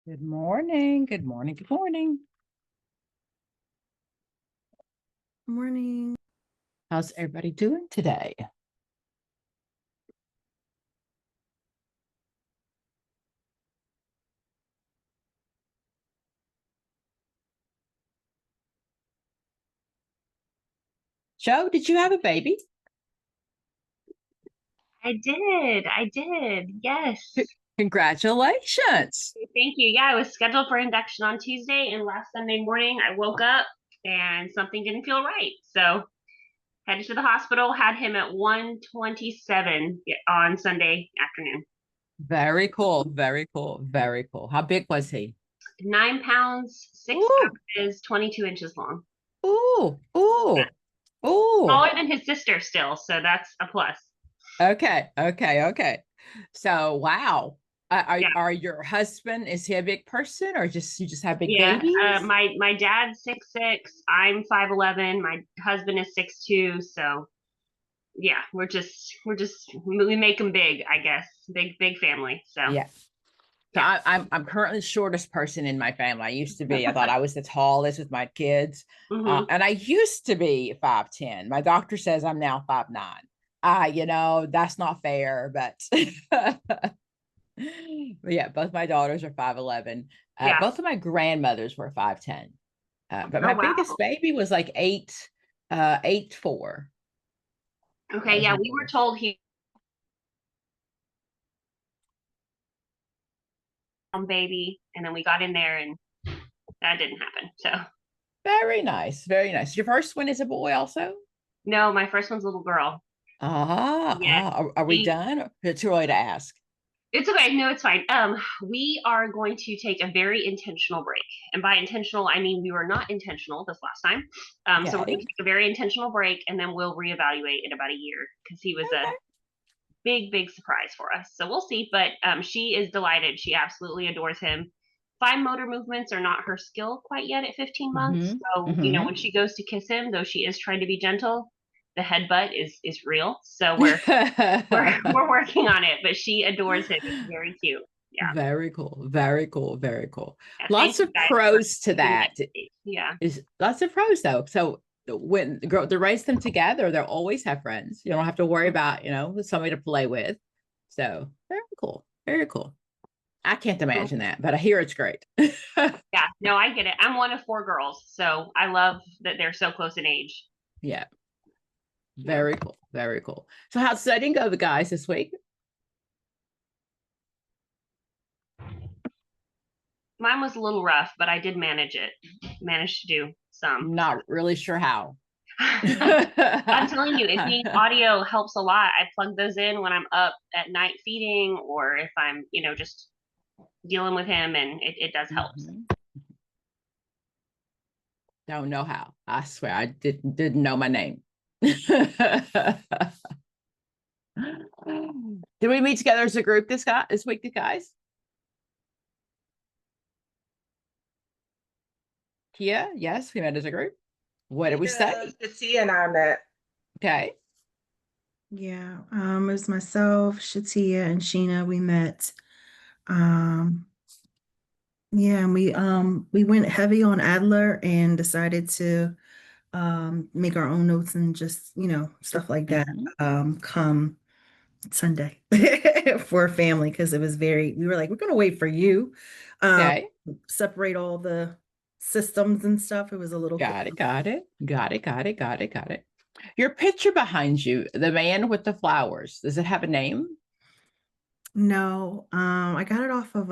Good morning. Good morning. Good morning. Morning. How's everybody doing today? Joe, did you have a baby? I did. Yes. Congratulations. Thank you. Yeah, I was scheduled for induction on Tuesday, and last Sunday morning I woke up and something didn't feel right. So headed to the hospital, had him at 1:27 on Sunday afternoon. Very cool. Very cool. Very cool. How big was he? 9 pounds, six Ooh, ounces, 22 inches long. ooh, ooh, ooh. Smaller than his sister still, so that's a plus. Okay. Okay. Okay. So, wow. Yeah. Are your husband, is he a big person or you just have big Yeah, babies? my dad's 6'6", I'm 5'11", my husband is 6'2", so yeah, we make them big, I guess. Big family. So Yeah. So yeah. I'm currently the shortest person in my family. I used to be. I thought I was the tallest with my kids, Hmm. and I used to be 5'10". My doctor says I'm now 5'9". That's not fair, but but yeah, both my daughters are 5'11". Yeah. Both of my grandmothers were 5'10". But Oh my wow. biggest baby was like 8'4". That Okay. was Yeah, my we were biggest. told he baby, and then we got in there, and that didn't happen. So Very nice, very nice. Your first one is a boy, also. no, my first one's a little girl. Yeah. Are we We done? It's too early to ask. It's okay. No, it's fine. We are going to take a very intentional break. And by intentional, I mean we were not intentional this last time. So we're going Okay. to take a very intentional break, and then we'll reevaluate in about a year because he was a Okay. big surprise for us. So we'll see. But she is delighted. She absolutely adores him. Fine motor movements are not her skill quite yet at 15 months. Mm-hmm. So, Mm-hmm. when she goes to kiss him, though she is trying to be gentle, the headbutt is real. So we're working on it, but she adores him. It's very cute. Yeah. Very cool. Very cool. Very cool. Yeah. Thank Lots you of guys for pros to keeping me that. up to date. Yeah. Is lots of pros though. So when they raise them together, they'll always have friends. You don't have to worry about, somebody to play with. So very cool. Very cool. I can't imagine that, but I hear it's great. Yeah. No, I get it. I'm one of four girls, so I love that they're so close in age. Yeah. Yeah. Very cool. Very cool. So how's studying go, the guys, this week? Mine was a little rough, but I did manage it. Managed to do some. Not really sure how. I'm telling you, it being audio helps a lot. I plug those in when I'm up at night feeding, or if I'm, just dealing with him, and it does help. Mhm. Don't know how. I swear I didn't know my name. Did we meet together as a group this week, guys? Kia, yes, we met as a group. What did we Yeah, study? Shatia and I met. Okay. Yeah, it was myself, Shatia, and Sheena. We met. Um, yeah, and we went heavy on Adler and decided to make our own notes and just, stuff like that. Mhm. Come Sunday for a family because we were like, we're gonna wait for you. Um, Okay. separate all the systems and stuff. It was a little Got it. Got it. Got it. Got it. Got it. Got it. Your picture behind you, the man with the flowers, does it have a name? No, I got it off of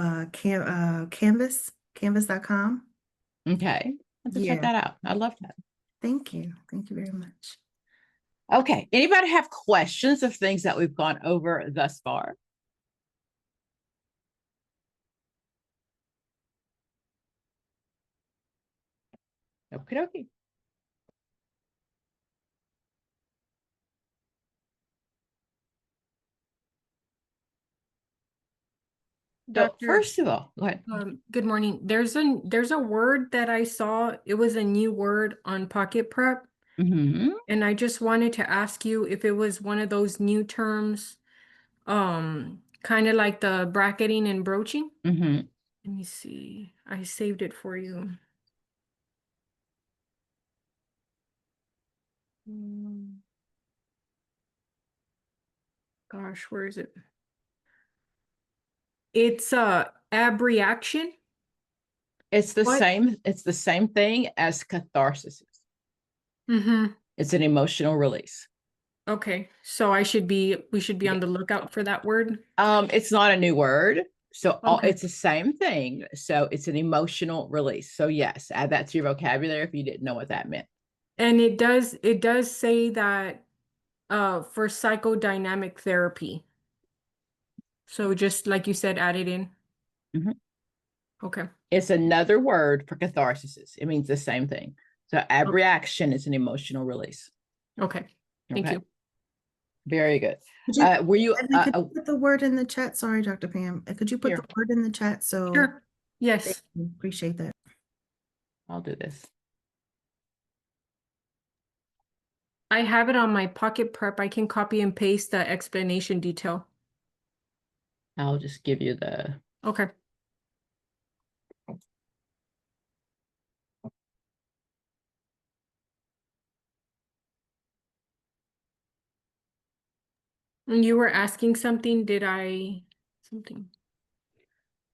canvas.com. Okay. Let's check Yeah, that out. I love that. thank you. Thank you very much. Okay. Anybody have questions of things that we've gone over thus far? Okay. Okay. So Doctor, first of all, go ahead. good morning. There's a word that I saw. It was a new word on Pocket Prep, Mm-hmm. and I just wanted to ask you if it was one of those new terms, kind of like the bracketing and broaching. Mm-hmm. Let me see. I saved it for you. Gosh, where is it? It's abreaction. It's the What? same. It's the same thing as catharsis. Mm-hmm. It's an emotional release. Okay, so we should be on the lookout for that word. It's not a new word. So Okay. it's the same thing. So it's an emotional release. So yes, add that to your vocabulary if you didn't know what that meant. And it does say that for psychodynamic therapy. So just like you said, add it in. Mhm. Okay. It's another word for catharsis. It means the same thing. So abreaction is an emotional release. Okay. Thank Okay. you. Very good. Could you, Were you Edna, could you put the word in the chat? Sorry, Dr. Pam. Could you put Here. the word in the chat? So Sure. thank Yes. you. Appreciate that. I'll do this. I have it on my pocket prep. I can copy and paste the explanation detail. I'll just give you the Okay. And you were asking something, did I something?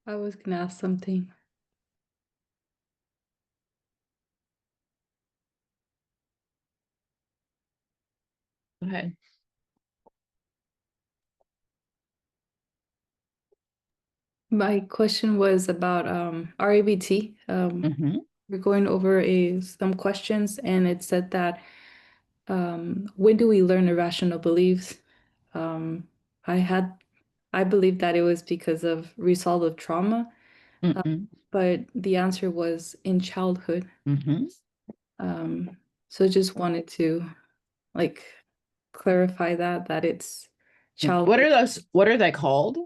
I was gonna ask something. go ahead. My question was about RABT. Mhm. We're going over some questions, and it said that when do we learn irrational beliefs? Um, I believe that it was because of resolve trauma, Mhm. but the answer was in childhood. Mhm. Um, so just wanted to like clarify that it's childhood. What are those? What are they called?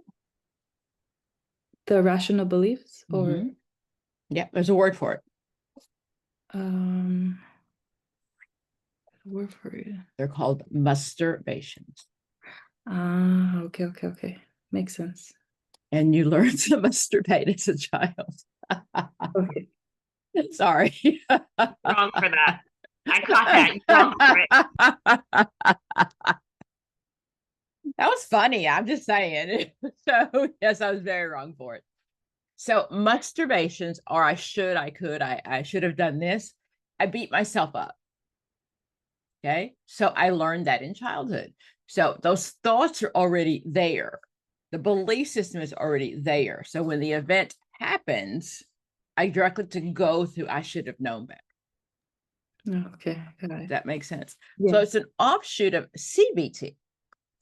The irrational beliefs, or Mhm. Yeah, there's a word for it. word for it. They're called masturbations. Ah, okay. Makes sense. And you learn to masturbate as a child. Okay. Sorry. Wrong for that. I caught that. You're wrong for it. That was funny. I'm just saying. So, yes, I was very wrong for it. So, masturbations, or I should have done this. I beat myself up. Okay. So, I learned that in childhood. So, those thoughts are already there. The belief system is already there. So, when the event happens, I directly to go through, I should have known better. Okay, got it. That makes sense. Yeah. So, it's an offshoot of CBT.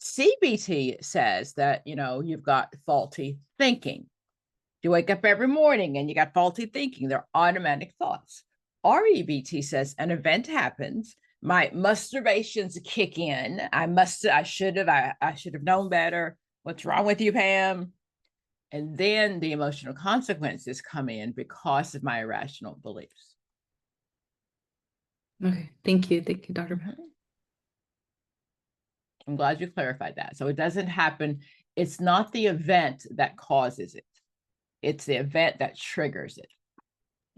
CBT says that, you've got faulty thinking. You wake up every morning and you got faulty thinking. They're automatic thoughts. REBT says an event happens. My masturbations kick in. I should have known better. What's wrong with you, Pam? And then the emotional consequences come in because of my irrational beliefs. Okay, thank you, Dr. Mhm. I'm glad you clarified that. So it doesn't happen. It's not the event that causes it. It's the event that triggers it.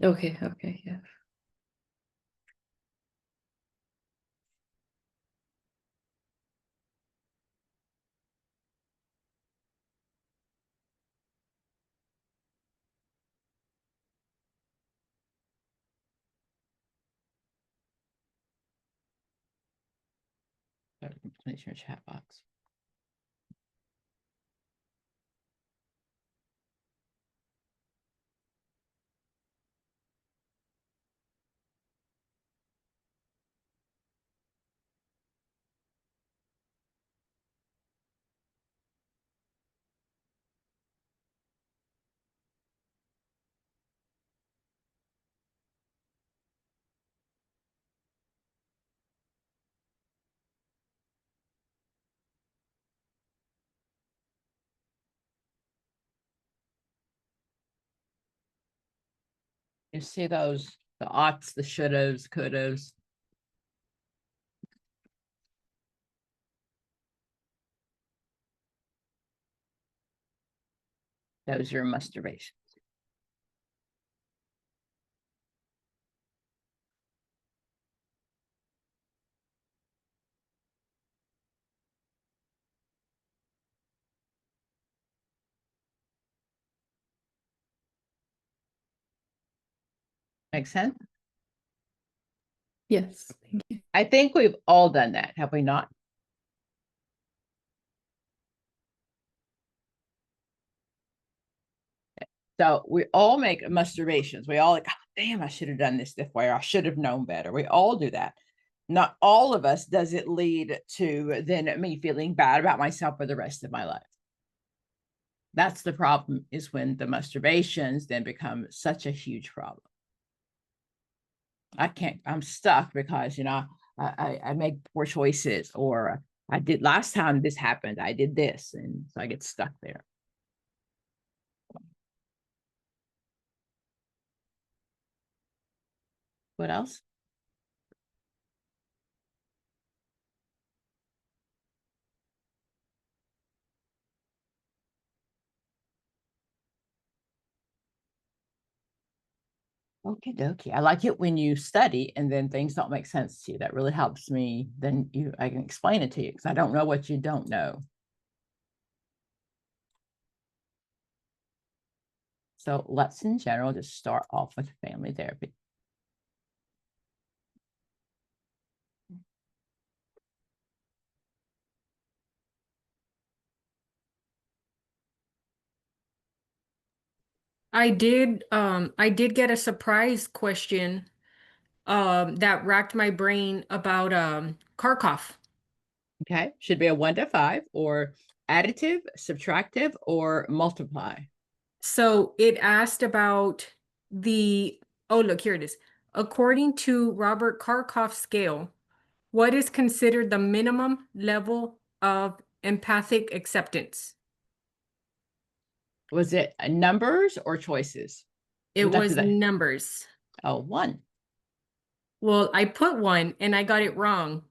Okay, yeah. Place your chat box. You see those, the oughts, the shouldas, couldas. Those are masturbations. Make sense? Yes, thank you. I think we've all done that, have we not? So we all make masturbations. We all like, oh, damn, I should have done this way, or I should have known better. We all do that. Not all of us does it lead to then me feeling bad about myself for the rest of my life. That's the problem, is when the masturbations then become such a huge problem. I'm stuck because, I make poor choices, or I did last time this happened, I did this. And so I get stuck there. What else? Okay, dokie. I like it when you study and then things don't make sense to you. That really helps me. Then I can explain it to you, because I don't know what you don't know. So let's in general just start off with family therapy. I did get a surprise question that racked my brain about Kharkov. Okay, should be a 1 to 5, or additive, subtractive, or multiply. So it asked about oh, look, here it is. According to Robert Kharkov's scale, what is considered the minimum level of empathic acceptance? Was it numbers or choices? It That's was the- numbers. Oh, 1. Well, I put 1 and I got it wrong.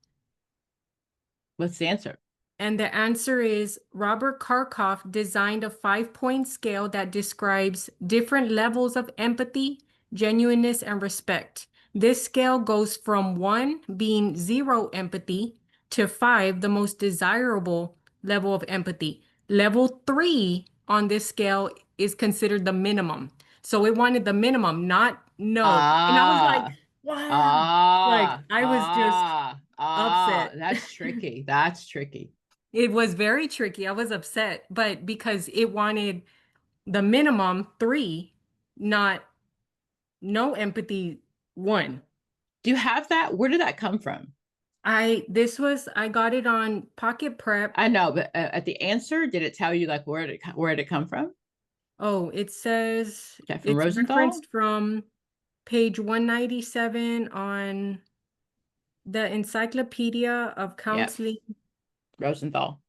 What's the answer? And the answer is Robert Kharkov designed a 5-point scale that describes different levels of empathy, genuineness, and respect. This scale goes from 1 being 0 empathy to 5, the most desirable level of empathy. Level 3 on this scale is considered the minimum. So it wanted the minimum, not no. And I was like, wow. Like I was just upset. That's tricky. That's tricky. It was very tricky. I was upset, but because it wanted the minimum 3, not no empathy 1. Do you have that? Where did that come from? I got it on Pocket Prep. I know, but at the answer, did it tell you like where did it come from? Oh, it says Okay, from it's Rosenthal? referenced from page 197 on the Encyclopedia of Counseling. Rosenthal.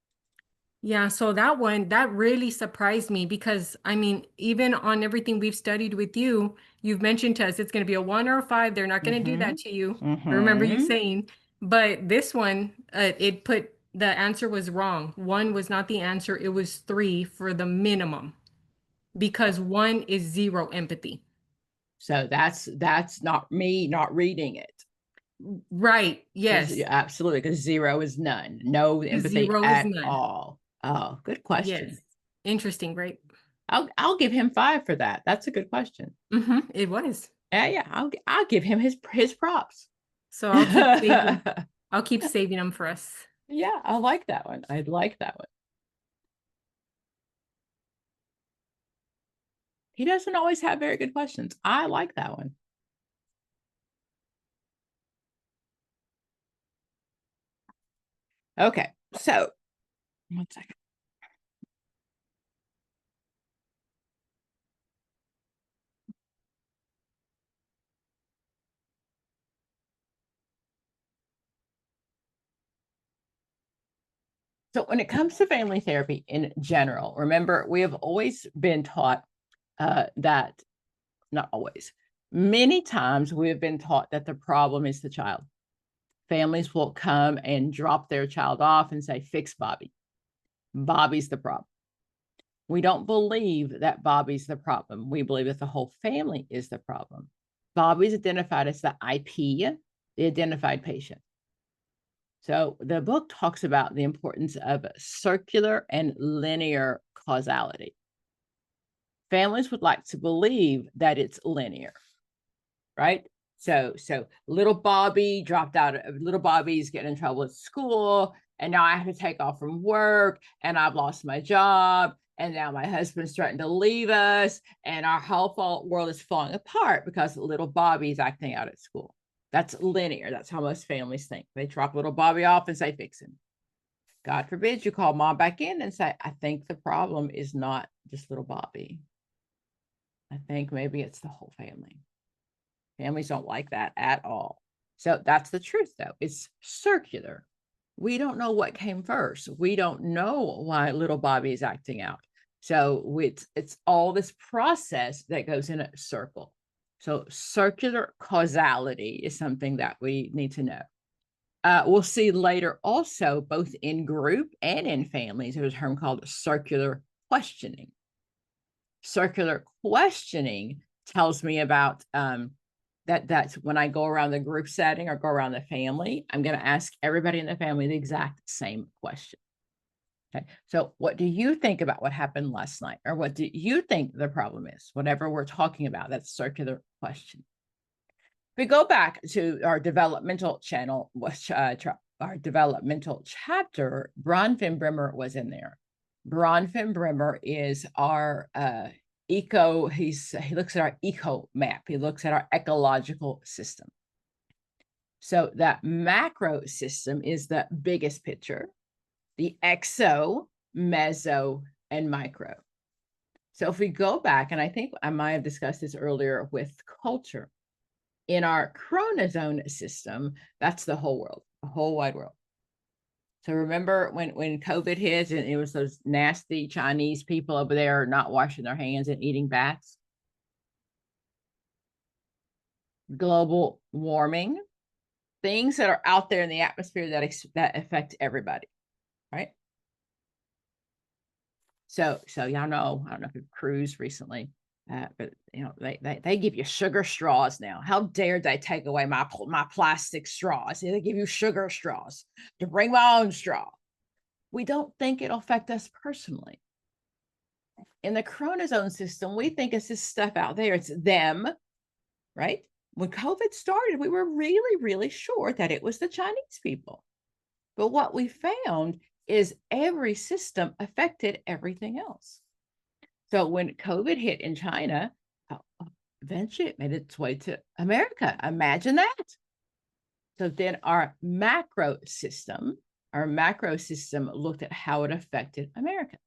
Yeah, so that one, that really surprised me because, I mean, even on everything we've studied with you, you've mentioned to us it's going to be a 1 or a 5. They're not going to do that to you. I remember you saying, but this one, the answer was wrong. 1 was not the answer. It was 3 for the minimum because 1 is 0 empathy. So that's not me not reading it. Right. Yes. Absolutely, because 0 is none. No empathy 0 is at none. all. Oh, good question. Yes. Interesting, right? I'll give him 5 for that. That's a good question. It was. Yeah. I'll give him his props. So I'll keep saving them for us. Yeah, I like that one. I like that one. He doesn't always have very good questions. I like that one. Okay, so 1 second. So when it comes to family therapy in general, remember, we have always been taught that, not always, many times we have been taught that the problem is the child. Families will come and drop their child off and say, fix Bobby. Bobby's the problem. We don't believe that Bobby's the problem. We believe that the whole family is the problem. Bobby's identified as the IP, the identified patient. So the book talks about the importance of circular and linear causality. Families would like to believe that it's linear. right? So little Bobby dropped out. Little Bobby's getting in trouble at school, and now I have to take off from work, and I've lost my job, and now my husband's threatened to leave us, and our whole world is falling apart because little Bobby's acting out at school. That's linear. That's how most families think. They drop little Bobby off and say, fix him. God forbid you call mom back in and say, I think the problem is not just little Bobby. I think maybe it's the whole family. Families don't like that at all. So that's the truth, though. It's circular. We don't know what came first. We don't know why little Bobby is acting out. So it's all this process that goes in a circle. So circular causality is something that we need to know. We'll see later also, both in group and in families, there's a term called circular questioning. Circular questioning tells me about that's when I go around the group setting or go around the family, I'm going to ask everybody in the family the exact same question. Okay, so what do you think about what happened last night? Or what do you think the problem is? Whatever we're talking about, that's circular question. If we go back to our developmental channel, which our developmental chapter, Bronfenbrenner was in there. Bronfenbrenner is our he looks at our eco map. He looks at our ecological system. So that macro system is the biggest picture, the exo, meso, and micro. So if we go back, and I think I might have discussed this earlier with culture, in our chromosome system, that's the whole world, the whole wide world. So remember when COVID hit and it was those nasty Chinese people over there not washing their hands and eating bats? Global warming, things that are out there in the atmosphere that affect everybody, right? So y'all know, I don't know if you've cruised recently, but you know they give you sugar straws now. How dare they take away my plastic straws? They give you sugar straws to bring my own straw. We don't think it'll affect us personally. In the chromosome system, we think it's this stuff out there. It's them, right? When COVID started, we were really, really sure that it was the Chinese people. But what we found is every system affected everything else. So when COVID hit in China, eventually it made its way to America. Imagine that. So then our macro system looked at how it affected America.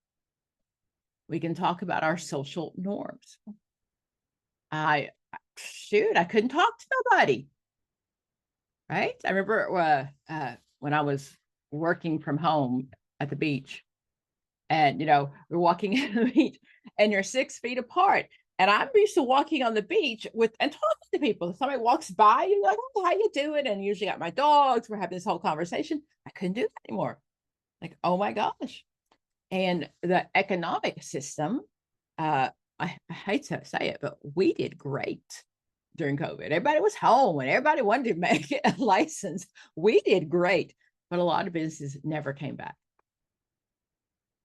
We can talk about our social norms. I couldn't talk to nobody. Right? I remember when I was working from home at the beach, and we're walking on the beach, and you're 6 feet apart. And I'm used to walking on the beach and talking to people. Somebody walks by, you're like, oh, how you doing? And usually got my dogs. We're having this whole conversation. I couldn't do that anymore. Like, oh my gosh. And the economic system, I hate to say it, but we did great during COVID. Everybody was home and everybody wanted to make a license. We did great, but a lot of businesses never came back.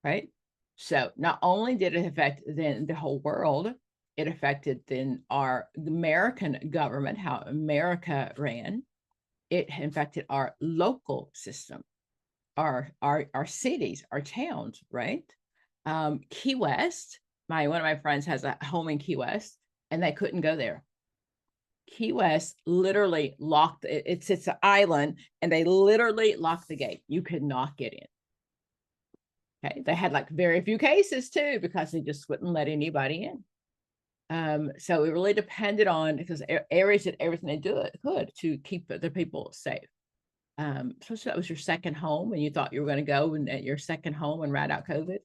Right? So not only did it affect then the whole world, it affected then the American government, how America ran. It affected our local system, our cities, our towns, right? Key West, one of my friends has a home in Key West, and they couldn't go there. Key West literally locked it. It's an island, and they literally locked the gate. You could not get in. Okay, they had like very few cases too, because they just wouldn't let anybody in. So it really depended on, because areas did everything they could to keep the people safe. So that was your second home, and you thought you were going to go at your second home and ride out COVID,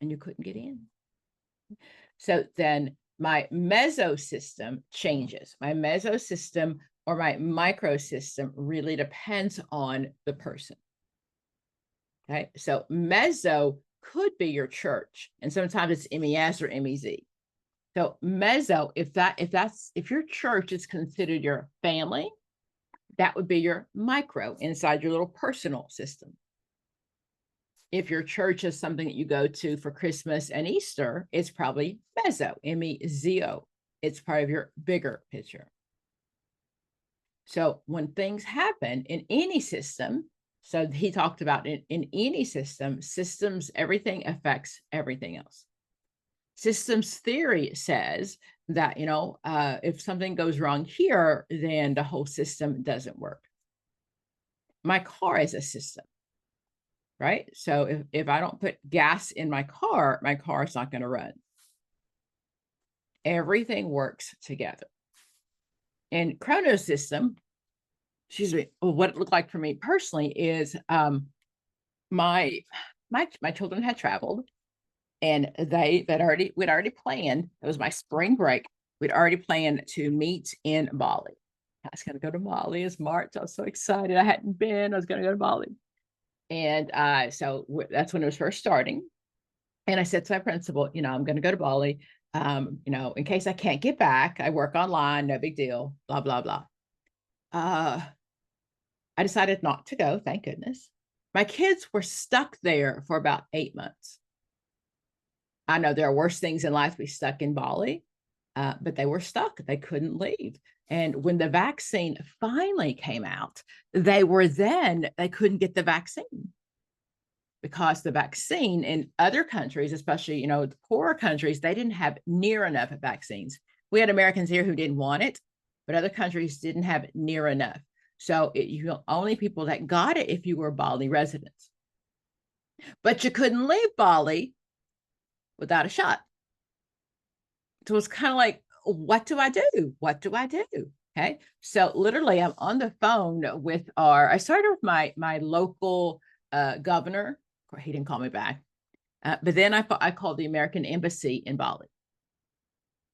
and you couldn't get in. So then my mesosystem changes. My mesosystem or my microsystem really depends on the person. Okay, so meso could be your church, and sometimes it's MES or MEZ. So meso, if your church is considered your family, that would be your micro inside your little personal system. If your church is something that you go to for Christmas and Easter, it's probably meso, MEZO. It's part of your bigger picture. So when things happen in any system, so he talked about in any system, systems, everything affects everything else. Systems theory says that, if something goes wrong here, then the whole system doesn't work. My car is a system, right? So if I don't put gas in my car is not going to run. Everything works together. In Chrono's system, excuse me, what it looked like for me personally is my children had traveled, and we'd already planned. It was my spring break. We'd already planned to meet in Bali. I was going to go to Bali. It's March. I was so excited. I hadn't been. I was going to go to Bali. And so that's when it was first starting. And I said to my principal, I'm going to go to Bali. In case I can't get back, I work online, no big deal, blah, blah, blah. I decided not to go, thank goodness. My kids were stuck there for about 8 months. I know there are worse things in life to be stuck in Bali, but they were stuck. They couldn't leave. And when the vaccine finally came out, they couldn't get the vaccine, because the vaccine in other countries, especially, the poorer countries, they didn't have near enough vaccines. We had Americans here who didn't want it, but other countries didn't have near enough. So only people that got it if you were Bali residents. But you couldn't leave Bali without a shot. So it's kind of like, what do I do? What do I do? Okay. So literally I'm on the phone with I started with my local governor. He didn't call me back. But then I called the American embassy in Bali.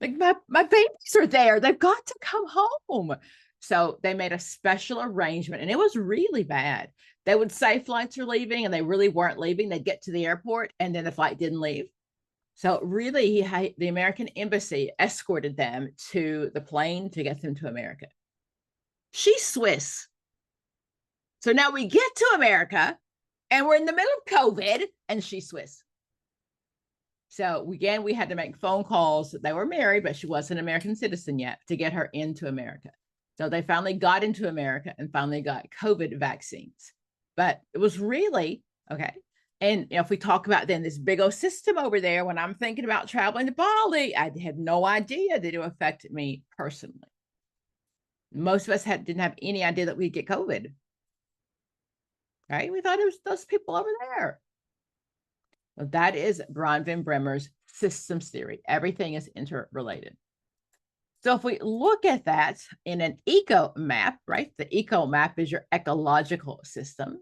Like, my babies are there. They've got to come home. So they made a special arrangement, and it was really bad. They would say flights are leaving, and they really weren't leaving. They'd get to the airport, and then the flight didn't leave. So really, the American embassy escorted them to the plane to get them to America. She's Swiss. So now we get to America, and we're in the middle of COVID, and she's Swiss. So again, we had to make phone calls. They were married, but she wasn't an American citizen yet, to get her into America. So they finally got into America and finally got COVID vaccines. But it was really, okay. And if we talk about then this big old system over there, when I'm thinking about traveling to Bali, I had no idea that it affected me personally. Most of us didn't have any idea that we'd get COVID. Right? We thought it was those people over there. Well, that is Bronwyn Bremer's systems theory. Everything is interrelated. So if we look at that in an eco map, right? The eco map is your ecological system.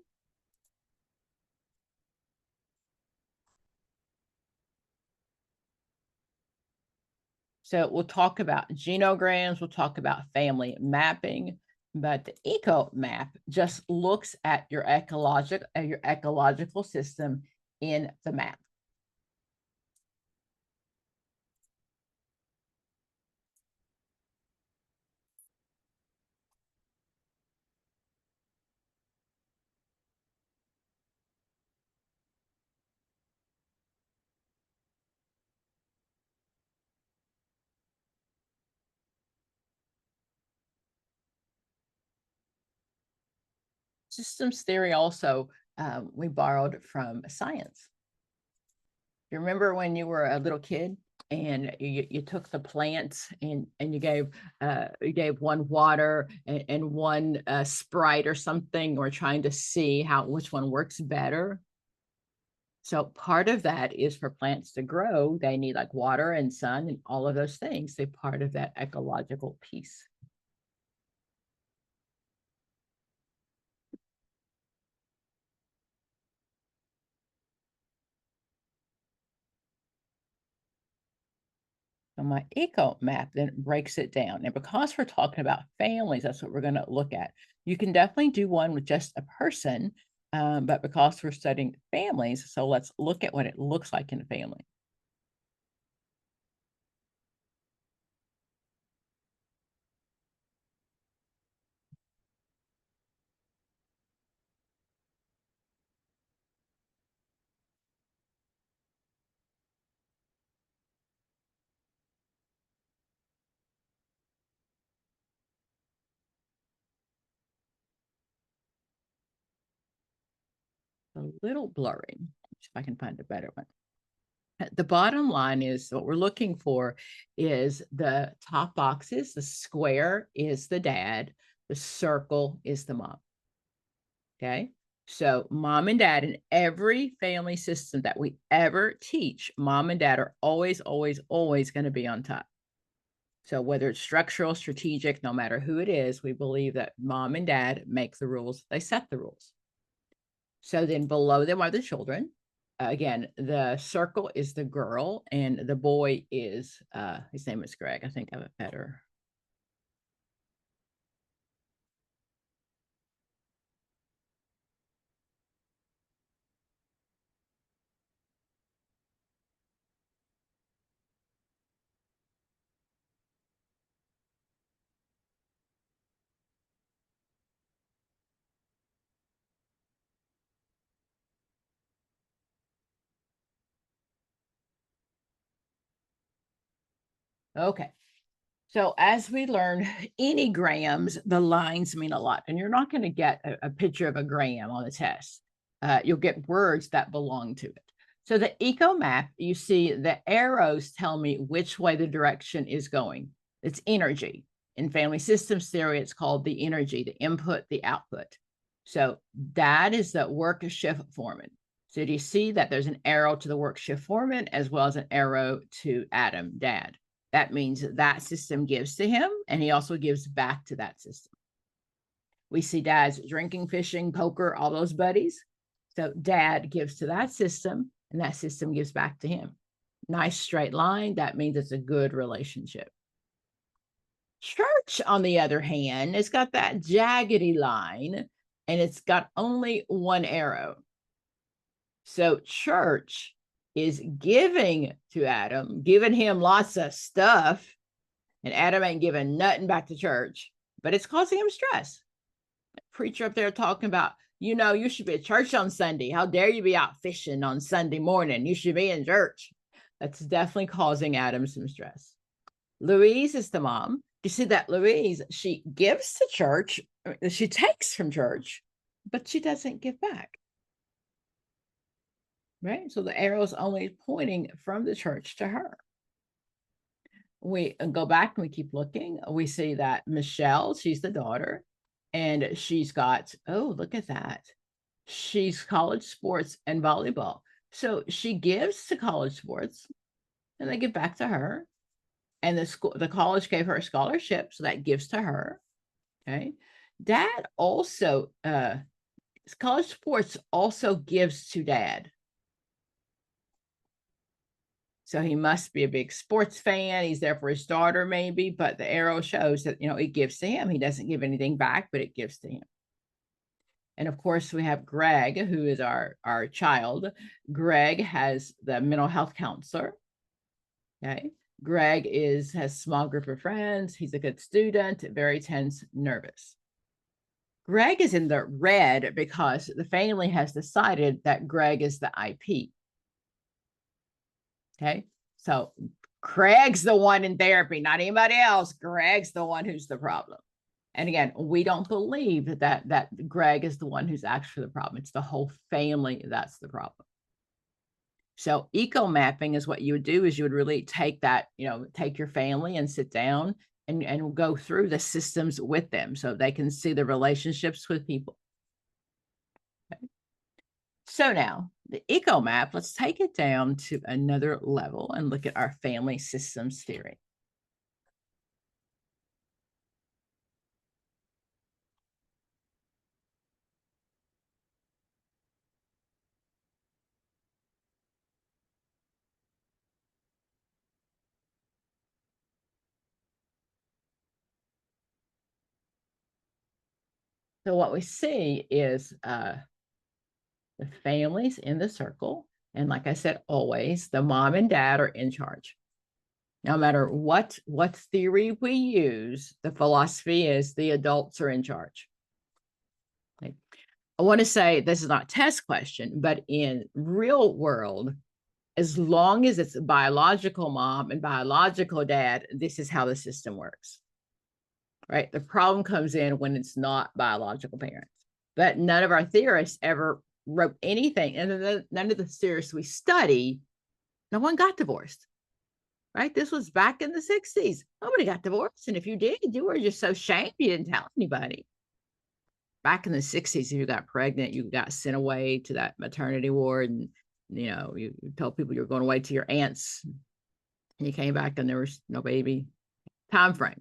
So we'll talk about genograms, we'll talk about family mapping, but the eco map just looks at your ecological system in the map. Systems theory also, we borrowed from science. You remember when you were a little kid and you took the plants and you gave one water and one Sprite or something, or trying to see which one works better? So part of that is for plants to grow, they need like water and sun and all of those things. They're part of that ecological piece. So my eco map then breaks it down. And because we're talking about families, that's what we're going to look at. You can definitely do one with just a person, but because we're studying families, so let's look at what it looks like in a family. a little blurry. See if I can find a better one. The bottom line is what we're looking for is the top boxes. The square is the dad. The circle is the mom. Okay. So mom and dad in every family system that we ever teach, mom and dad are always, always, always going to be on top. So whether it's structural, strategic, no matter who it is, we believe that mom and dad make the rules. They set the rules. So then below them are the children. Again, the circle is the girl and the boy is, his name is Greg. I think I have it better. Okay. So as we learn enneagrams, the lines mean a lot, and you're not going to get a picture of a gram on the test. You'll get words that belong to it. So the eco map, you see the arrows tell me which way the direction is going. It's energy. In family systems theory, it's called the energy, the input, the output. So that is the work shift foreman. So do you see that there's an arrow to the work shift foreman as well as an arrow to Adam, dad? That means that system gives to him, and he also gives back to that system. We see dad's drinking, fishing, poker, all those buddies. So dad gives to that system, and that system gives back to him. Nice straight line. That means it's a good relationship. Church, on the other hand, it's got that jaggedy line, and it's got only one arrow. So church is giving to Adam, giving him lots of stuff, and Adam ain't giving nothing back to church, but it's causing him stress. Preacher up there talking about, you know, you should be at church on Sunday. How dare you be out fishing on Sunday morning? You should be in church. That's definitely causing Adam some stress. Louise is the mom. You see that Louise, she gives to church, she takes from church, but she doesn't give back. Right? So the arrow is only pointing from the church to her. We go back and we keep looking. We see that Michelle, she's the daughter, and she's got, oh, look at that. She's college sports and volleyball. So she gives to college sports and they give back to her. And the college gave her a scholarship, so that gives to her. Okay. Dad also, college sports also gives to dad. So he must be a big sports fan. He's there for his daughter, maybe, but the arrow shows that, you know, it gives to him. He doesn't give anything back, but it gives to him. And of course, we have Greg, who is our child. Greg has the mental health counselor. Okay. Greg has a small group of friends. He's a good student, very tense, nervous. Greg is in the red because the family has decided that Greg is the IP. Okay, so Craig's the one in therapy, not anybody else. Greg's the one who's the problem. And again, we don't believe that Greg is the one who's actually the problem. It's the whole family that's the problem. So eco mapping is what you would do is you would really take that, you know, take your family and sit down and go through the systems with them so they can see the relationships with people. Okay. So now the eco map, let's take it down to another level and look at our family systems theory. So what we see is the families in the circle. And like I said, always the mom and dad are in charge. No matter what theory we use, the philosophy is the adults are in charge. Okay. I want to say this is not a test question, but in real world, as long as it's biological mom and biological dad, this is how the system works. Right? The problem comes in when it's not biological parents. But none of our theorists ever wrote anything, and then none of the series we study, no one got divorced. Right? This was back in the 60s. Nobody got divorced. And if you did, you were just so shamed you didn't tell anybody. Back in the 60s, if you got pregnant, you got sent away to that maternity ward, and you told people you were going away to your aunt's, and you came back and there was no baby. Time frame.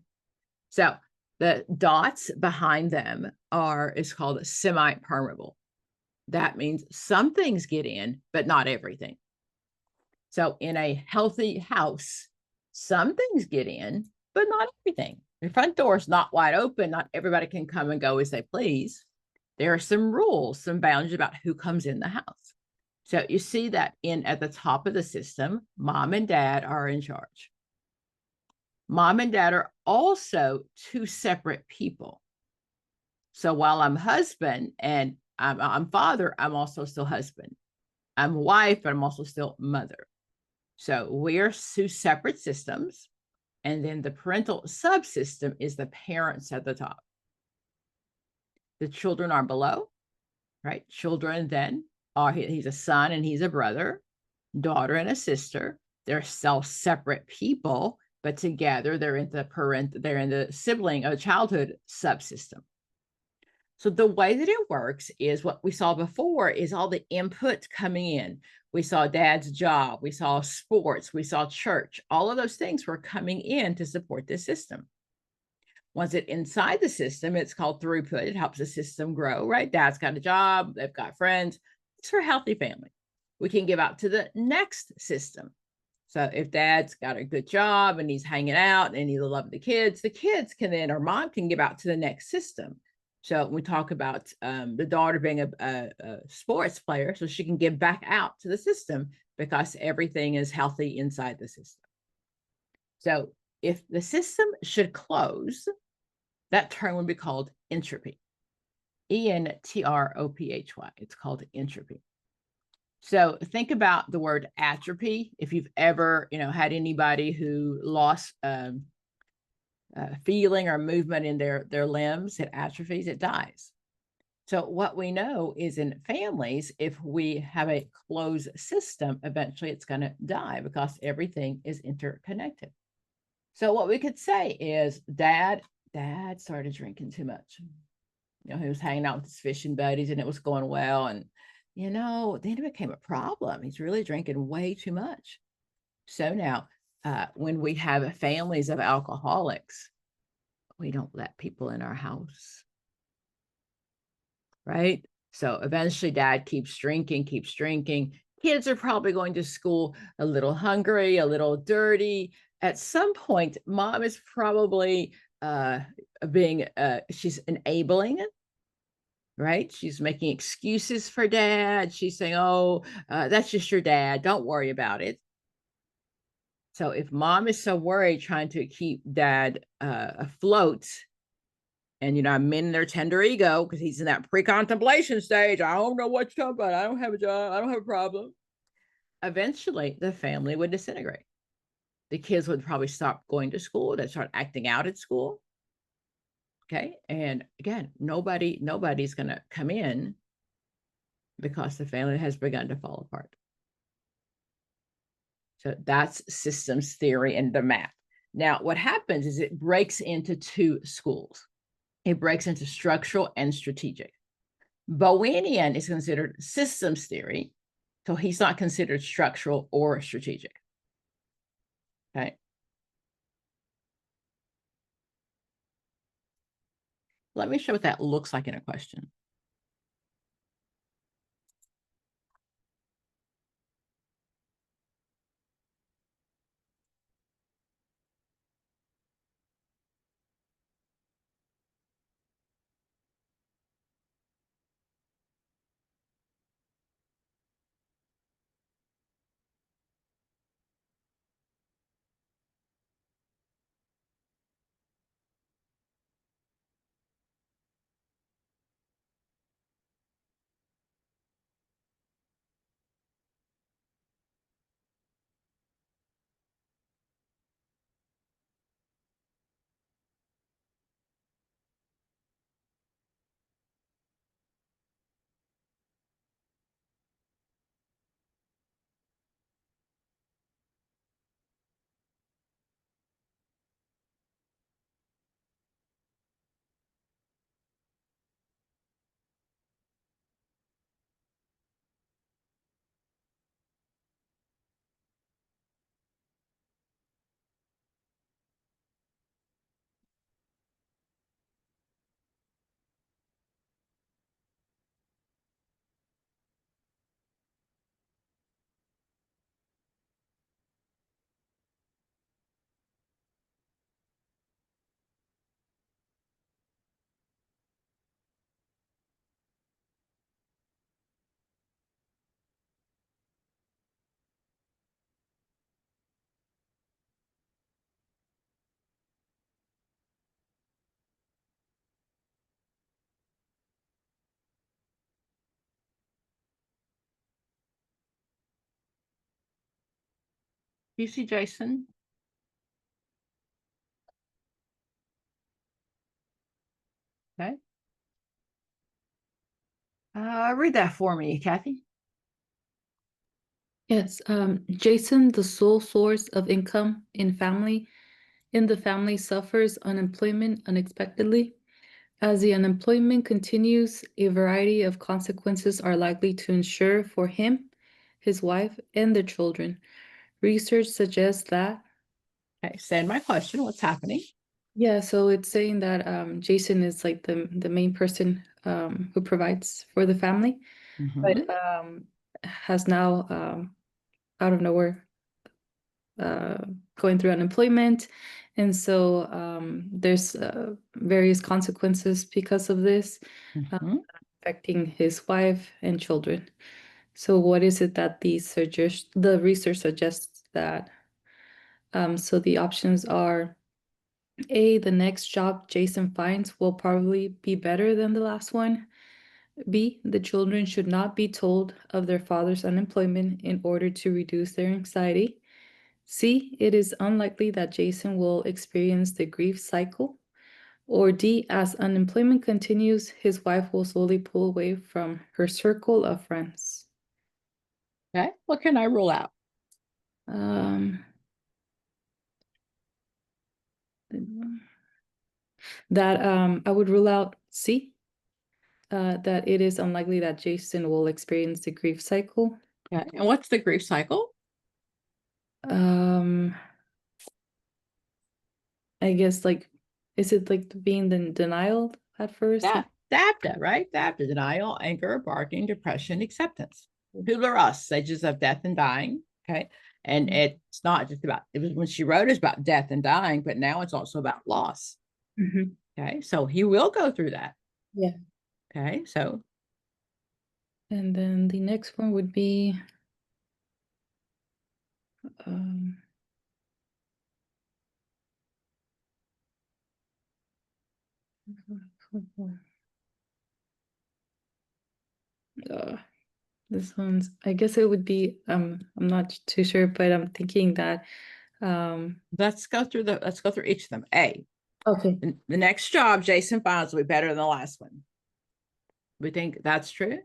So the dots behind them is called semi-permeable. That means some things get in, but not everything. So in a healthy house, some things get in, but not everything. Your front door is not wide open. Not everybody can come and go as they please. There are some rules, some boundaries about who comes in the house. So you see that at the top of the system, mom and dad are in charge. Mom and dad are also two separate people. So while I'm husband and I'm father, I'm also still husband. I'm wife, but I'm also still mother. So we're two separate systems. And then the parental subsystem is the parents at the top. The children are below, right? Children then he's a son and he's a brother, daughter and a sister. They're self-separate people, but together they're in the sibling of childhood subsystem. So the way that it works is what we saw before is all the input coming in. We saw dad's job, we saw sports, we saw church. All of those things were coming in to support this system. Once it's inside the system, it's called throughput. It helps the system grow, right? Dad's got a job, they've got friends. It's for a healthy family. We can give out to the next system. So if dad's got a good job and he's hanging out and he's loving the kids can then, or mom can give out to the next system. So we talk about the daughter being a sports player, so she can give back out to the system because everything is healthy inside the system. So if the system should close, that term would be called entropy. ENTROPHY. It's called entropy. So think about the word atrophy. If you've ever, had anybody who lost feeling or movement in their limbs, it atrophies, it dies. So what we know is in families, if we have a closed system, eventually it's going to die because everything is interconnected. So what we could say is dad started drinking too much. He was hanging out with his fishing buddies and it was going well. And, then it became a problem. He's really drinking way too much. So now when we have families of alcoholics, we don't let people in our house, right? So eventually dad keeps drinking. Kids are probably going to school a little hungry, a little dirty. At some point, mom is probably she's enabling it, right? She's making excuses for dad. She's saying, oh, that's just your dad. Don't worry about it. So if mom is so worried trying to keep dad afloat, and men in their tender ego, because he's in that pre-contemplation stage, I don't know what you're talking about. I don't have a job. I don't have a problem. Eventually, the family would disintegrate. The kids would probably stop going to school. They'd start acting out at school. Okay. And again, nobody's going to come in because the family has begun to fall apart. So that's systems theory and the map. Now, what happens is it breaks into two schools. It breaks into structural and strategic. Bowenian is considered systems theory, so he's not considered structural or strategic. Okay. Let me show what that looks like in a question. You see Jason? Okay. Read that for me, Kathy. Yes, Jason, the sole source of income in the family suffers unemployment unexpectedly. As the unemployment continues, a variety of consequences are likely to ensure for him, his wife, and their children. Research suggests that. Okay, send my question. What's happening? Yeah, so it's saying that Jason is like the main person who provides for the family, but Mhm. has now out of nowhere going through unemployment. And so there's various consequences because of this, Mhm. affecting his wife and children. So what is it that the research suggests that? So the options are A, the next job Jason finds will probably be better than the last one. B, the children should not be told of their father's unemployment in order to reduce their anxiety. C, it is unlikely that Jason will experience the grief cycle. Or D, as unemployment continues, his wife will slowly pull away from her circle of friends. Okay, what can I rule out? Um, that I would rule out C, that it is unlikely that Jason will experience the grief cycle. Okay, and what's the grief cycle? Um, I guess like, is it like being in denial at first? Yeah, DAPTA, right? DAPTA, denial, anger, bargaining, depression, acceptance. Who are us? Stages of death and dying. Okay. And Mhm. it's not just about, it was when she wrote it's about death and dying, but now it's also about loss. Mhm. Okay. So he will go through that. Yeah. Okay. So And then the next one would be um, uh, this one's, I guess it would be, I'm not too sure, but I'm thinking that, let's go through each of them. A, okay. the next job Jason finds will be better than the last one. We think that's true.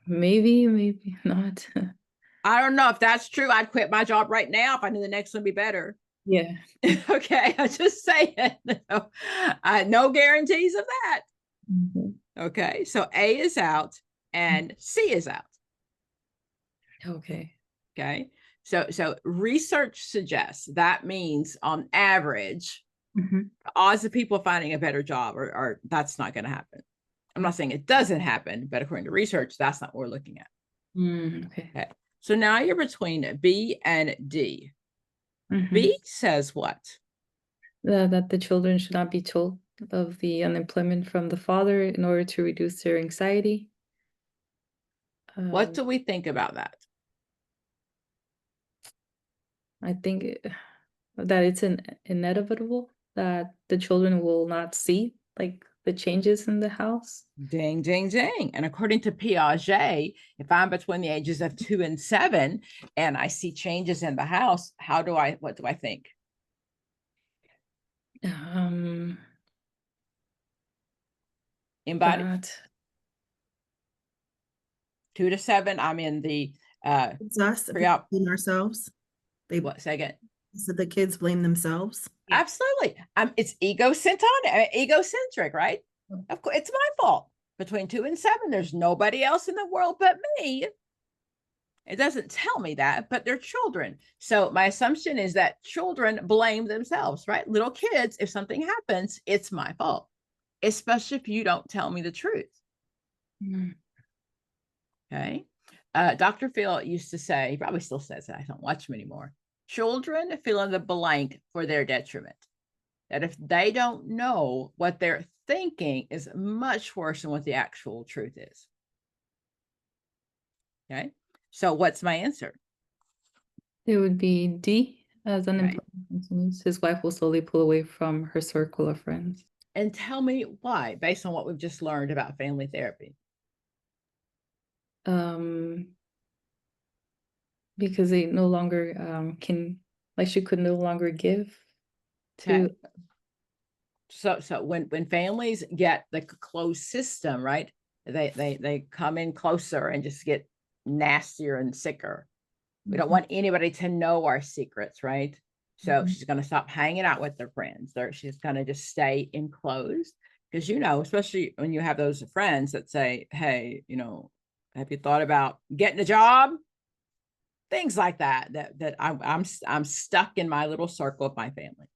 Maybe, maybe not. I don't know if that's true. I'd quit my job right now if I knew the next one would be better. Yeah. Okay, I just say it. No guarantees of that. Mhm. Okay, so A is out and C is out. Okay. Okay, so research suggests that means on average, Mhm. the odds of people finding a better job are that's not going to happen. I'm not saying it doesn't happen, but according to research, that's not what we're looking at. Okay. Okay, so now you're between B and D. Mhm. B says what? That the children should not be told of the unemployment from the father in order to reduce their anxiety. What do we think about that? I think that it's inevitable that the children will not see like the changes in the house. Ding, ding, ding. And according to Piaget, if I'm between the ages of 2 and 7 and I see changes in the house, what do I think? Anybody? That 2 to 7, I'm in the It's us if we pre-op. blame ourselves. They What, say again? said the kids blame themselves. Yeah. Absolutely. It's egocentric, right? Of course, it's my fault. Between 2 and 7, there's nobody else in the world but me. It doesn't tell me that, but they're children. So my assumption is that children blame themselves, right? Little kids, if something happens, it's my fault, especially if you don't tell me the truth. Mm. Okay. Dr. Phil used to say, he probably still says it, I don't watch him anymore. Children fill in the blank for their detriment. That if they don't know what they're thinking is much worse than what the actual truth is. Okay. So what's my answer? It would be D, as Right. unemployment continues. His wife will slowly pull away from her circle of friends. And tell me why, based on what we've just learned about family therapy. because they no longer she could no longer give to. Okay. So when families get the closed system, right, they come in closer and just get nastier and sicker. We don't want anybody to know our secrets, right? So she's going to stop hanging out with her friends. She's going to just stay enclosed, because, especially when you have those friends that say, hey, have you thought about getting a job? Things like that I'm stuck in my little circle of my family.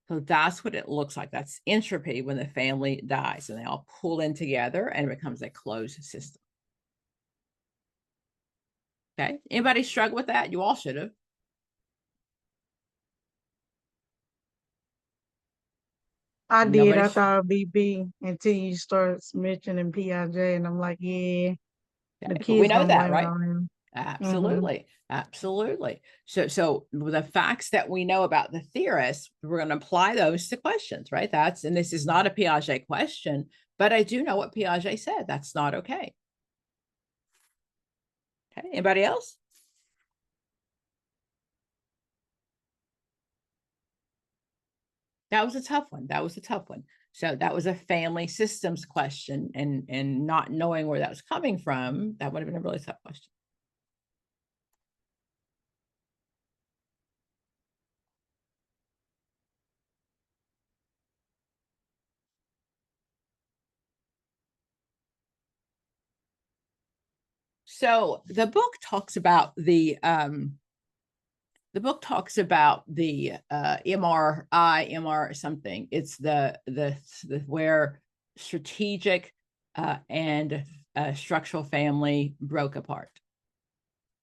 So that's what it looks like. That's entropy when the family dies and they all pull in together and it becomes a closed system. Okay. Anybody struggle with that? You all should have. I did. Nobody I thought BB until you start mentioning PIJ, and I'm like, yeah, the but we kids know gonna that, blame it right? on him. Absolutely. Absolutely. So the facts that we know about the theorists, we're going to apply those to questions, right? And this is not a Piaget question, but I do know what Piaget said. That's not okay. Okay. Anybody else? That was a tough one. So that was a family systems question, and not knowing where that was coming from, that would have been a really tough question. So the book talks about the MR something. It's the where strategic and structural family broke apart.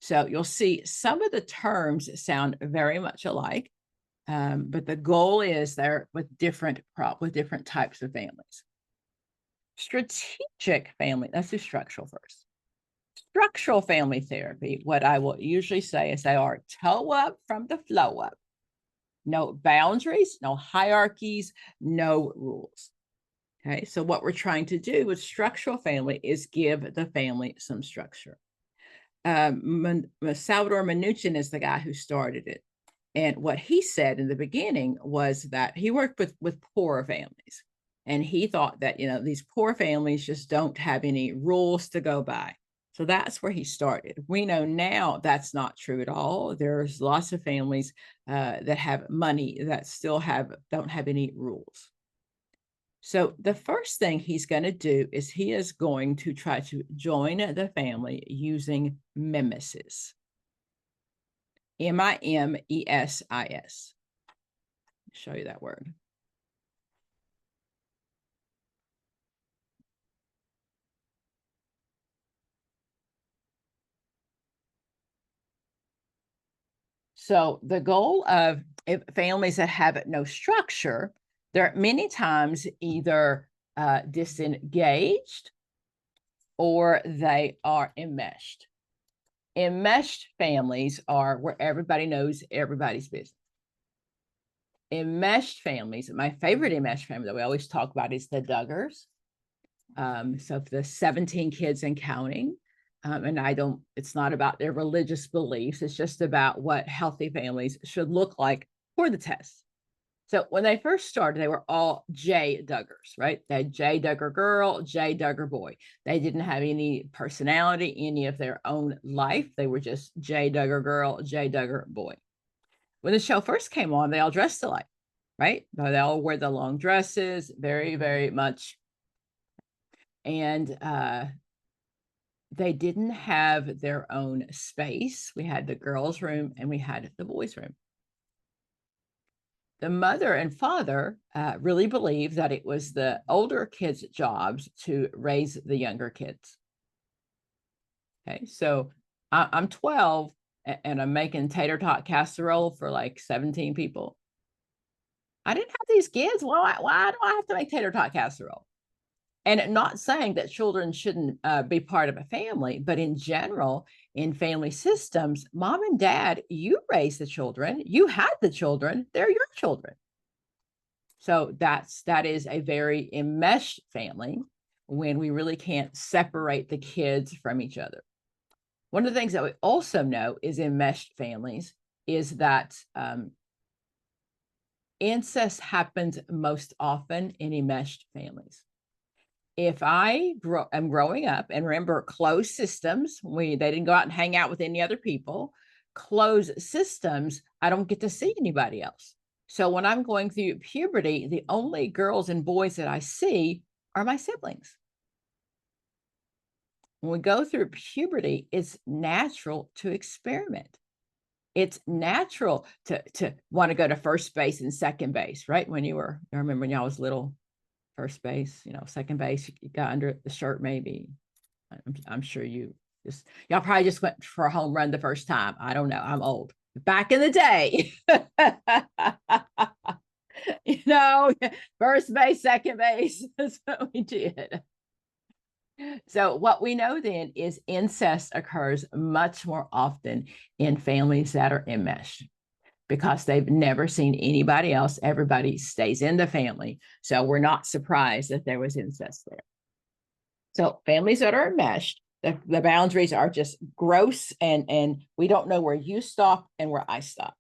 So you'll see some of the terms sound very much alike, but the goal is they're with different types of families. Strategic family, let's do structural first. Structural family therapy, what I will usually say is they are toe up from the flow up. No boundaries, no hierarchies, no rules. Okay, so what we're trying to do with structural family is give the family some structure. Salvador Minuchin is the guy who started it. And what he said in the beginning was that he worked with poor families. And he thought that, these poor families just don't have any rules to go by. So that's where he started. We know now that's not true at all. There's lots of families that have money that still don't have any rules. So the first thing he's going to do is he is going to try to join the family using mimesis. M-I-M-E-S-I-S. Show you that word. So the goal of families that have no structure, they're many times either disengaged or they are enmeshed. Enmeshed families are where everybody knows everybody's business. Enmeshed families, my favorite enmeshed family that we always talk about is the Duggars. So the 17 kids and counting. And it's not about their religious beliefs. It's just about what healthy families should look like for the test. So when they first started, they were all J Duggars, right? They had J Duggar girl, J Duggar boy. They didn't have any personality, any of their own life. They were just J Duggar girl, J Duggar boy. When the show first came on, they all dressed alike, right? They all wore the long dresses, very, very much. And they didn't have their own space. We had the girls' room and we had the boys' room. The mother and father really believed that it was the older kids' jobs to raise the younger kids. Okay, so I'm 12 and I'm making tater tot casserole for like 17 people. I didn't have these kids. Why do I have to make tater tot casserole? And not saying that children shouldn't be part of a family, but in general, in family systems, mom and dad, you raise the children, you had the children, they're your children. So that is a very enmeshed family when we really can't separate the kids from each other. One of the things that we also know is enmeshed families is that incest happens most often in enmeshed families. If I am growing up and remember closed systems, they didn't go out and hang out with any other people. Closed systems, I don't get to see anybody else. So when I'm going through puberty, the only girls and boys that I see are my siblings. When we go through puberty, it's natural to experiment. It's natural to want to go to first base and second base, right? I remember when y'all was little, first base, second base, you got under the shirt maybe. I'm sure y'all probably just went for a home run the first time. I don't know. I'm old. Back in the day, first base, second base, that's what we did. So what we know then is incest occurs much more often in families that are enmeshed because they've never seen anybody else. Everybody stays in the family. So we're not surprised that there was incest there. So families that are enmeshed, the boundaries are just gross and we don't know where you stop and where I stop.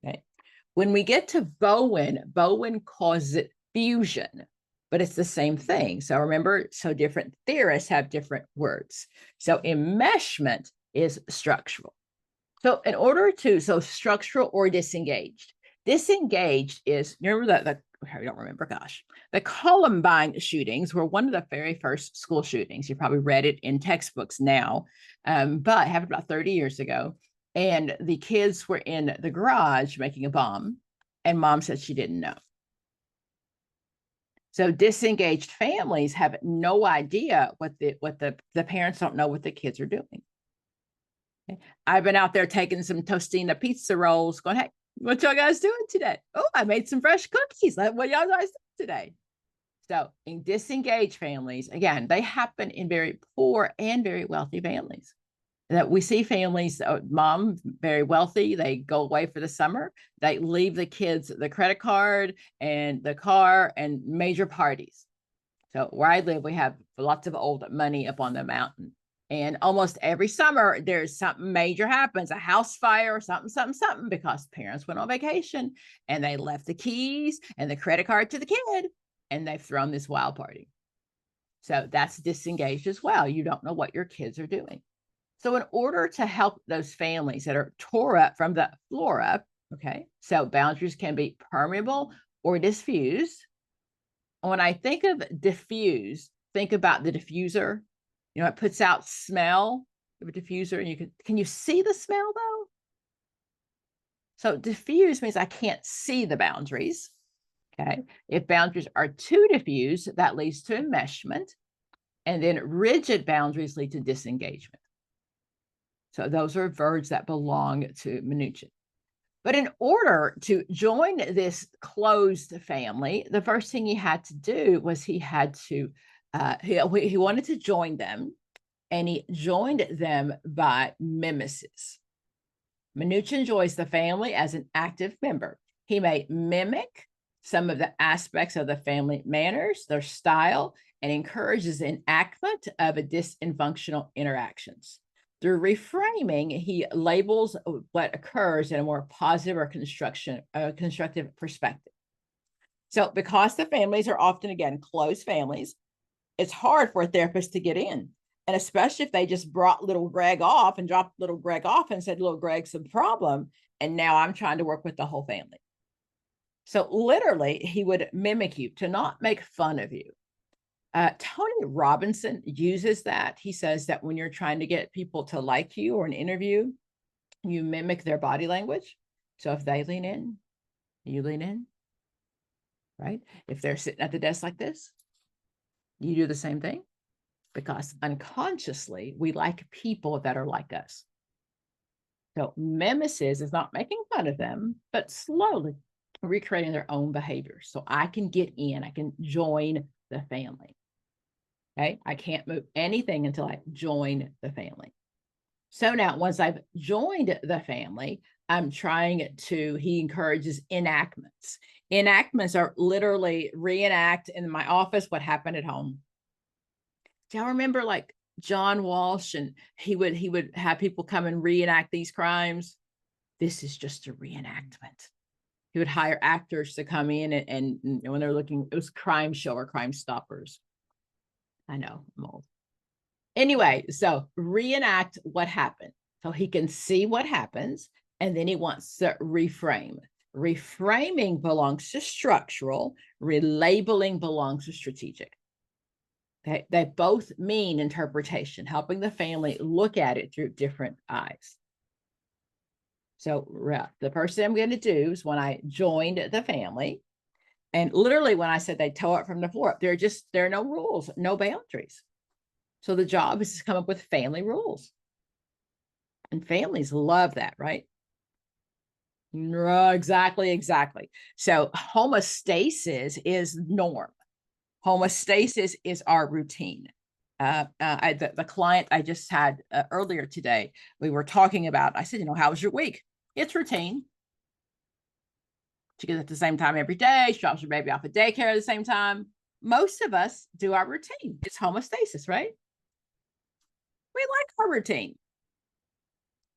Okay. When we get to Bowen causes it fusion, but it's the same thing. So remember, different theorists have different words. So enmeshment is structural. So in order to, structural or disengaged. Disengaged is, remember I don't remember, gosh. The Columbine shootings were one of the very first school shootings. You probably read it in textbooks now, but it happened about 30 years ago. And the kids were in the garage making a bomb, and mom said she didn't know. So disengaged families have no idea what the parents don't know what the kids are doing. Okay. I've been out there taking some Tostina pizza rolls going, hey, what y'all guys doing today? Oh, I made some fresh cookies. What y'all guys doing today? So in disengaged families, again, they happen in very poor and very wealthy families. That we see families, mom, very wealthy, they go away for the summer, they leave the kids the credit card and the car and major parties. So where I live, we have lots of old money up on the mountain. And almost every summer, there's something major happens, a house fire or something, because parents went on vacation and they left the keys and the credit card to the kid and they've thrown this wild party. So that's disengaged as well. You don't know what your kids are doing. So in order to help those families that are tore up from the floor up, okay, so boundaries can be permeable or diffused. When I think of diffuse, think about the diffuser. It puts out smell of a diffuser, and can you see the smell though? So diffuse means I can't see the boundaries. Okay. If boundaries are too diffuse, that leads to enmeshment, and then rigid boundaries lead to disengagement. So those are verbs that belong to Mnuchin. But in order to join this closed family, the first thing he had to do was he wanted to join them, and he joined them by mimesis. Mnuchin joins the family as an active member. He may mimic some of the aspects of the family manners, their style, and encourages enactment of a dysfunctional interactions. Through reframing, he labels what occurs in a more positive or constructive perspective. So because the families are often, again, closed families, it's hard for a therapist to get in. And especially if they just brought little Greg off and dropped little Greg off and said, little Greg's the problem. And now I'm trying to work with the whole family. So literally, he would mimic you to not make fun of you. Tony Robinson uses that. He says that when you're trying to get people to like you or an interview, you mimic their body language. So if they lean in, you lean in, right? If they're sitting at the desk like this, you do the same thing, because unconsciously, we like people that are like us. So mimesis is not making fun of them, but slowly recreating their own behavior. So I can get in, I can join the family. Okay, I can't move anything until I join the family. So now, once I've joined the family, he encourages enactments. Enactments are literally reenact in my office what happened at home. Do y'all remember, like, John Walsh, and he would have people come and reenact these crimes. This is just a reenactment. He would hire actors to come in and when they're looking, it was Crime Show or Crime Stoppers. I know, I'm old. Anyway, so reenact what happened. So he can see what happens, and then he wants to reframe. Reframing belongs to structural, relabeling belongs to strategic. They both mean interpretation, helping the family look at it through different eyes. So the first thing I'm going to do is when I joined the family, and literally when I said they tow it from the floor up, there are no rules, no boundaries. So the job is to come up with family rules. And families love that, right? Exactly. So homeostasis is norm. Homeostasis is our routine. The client I just had earlier today, we were talking about, I said, how was your week? It's routine. She gets at the same time every day. She drops her baby off at daycare at the same time. Most of us do our routine. It's homeostasis, right? We like our routine,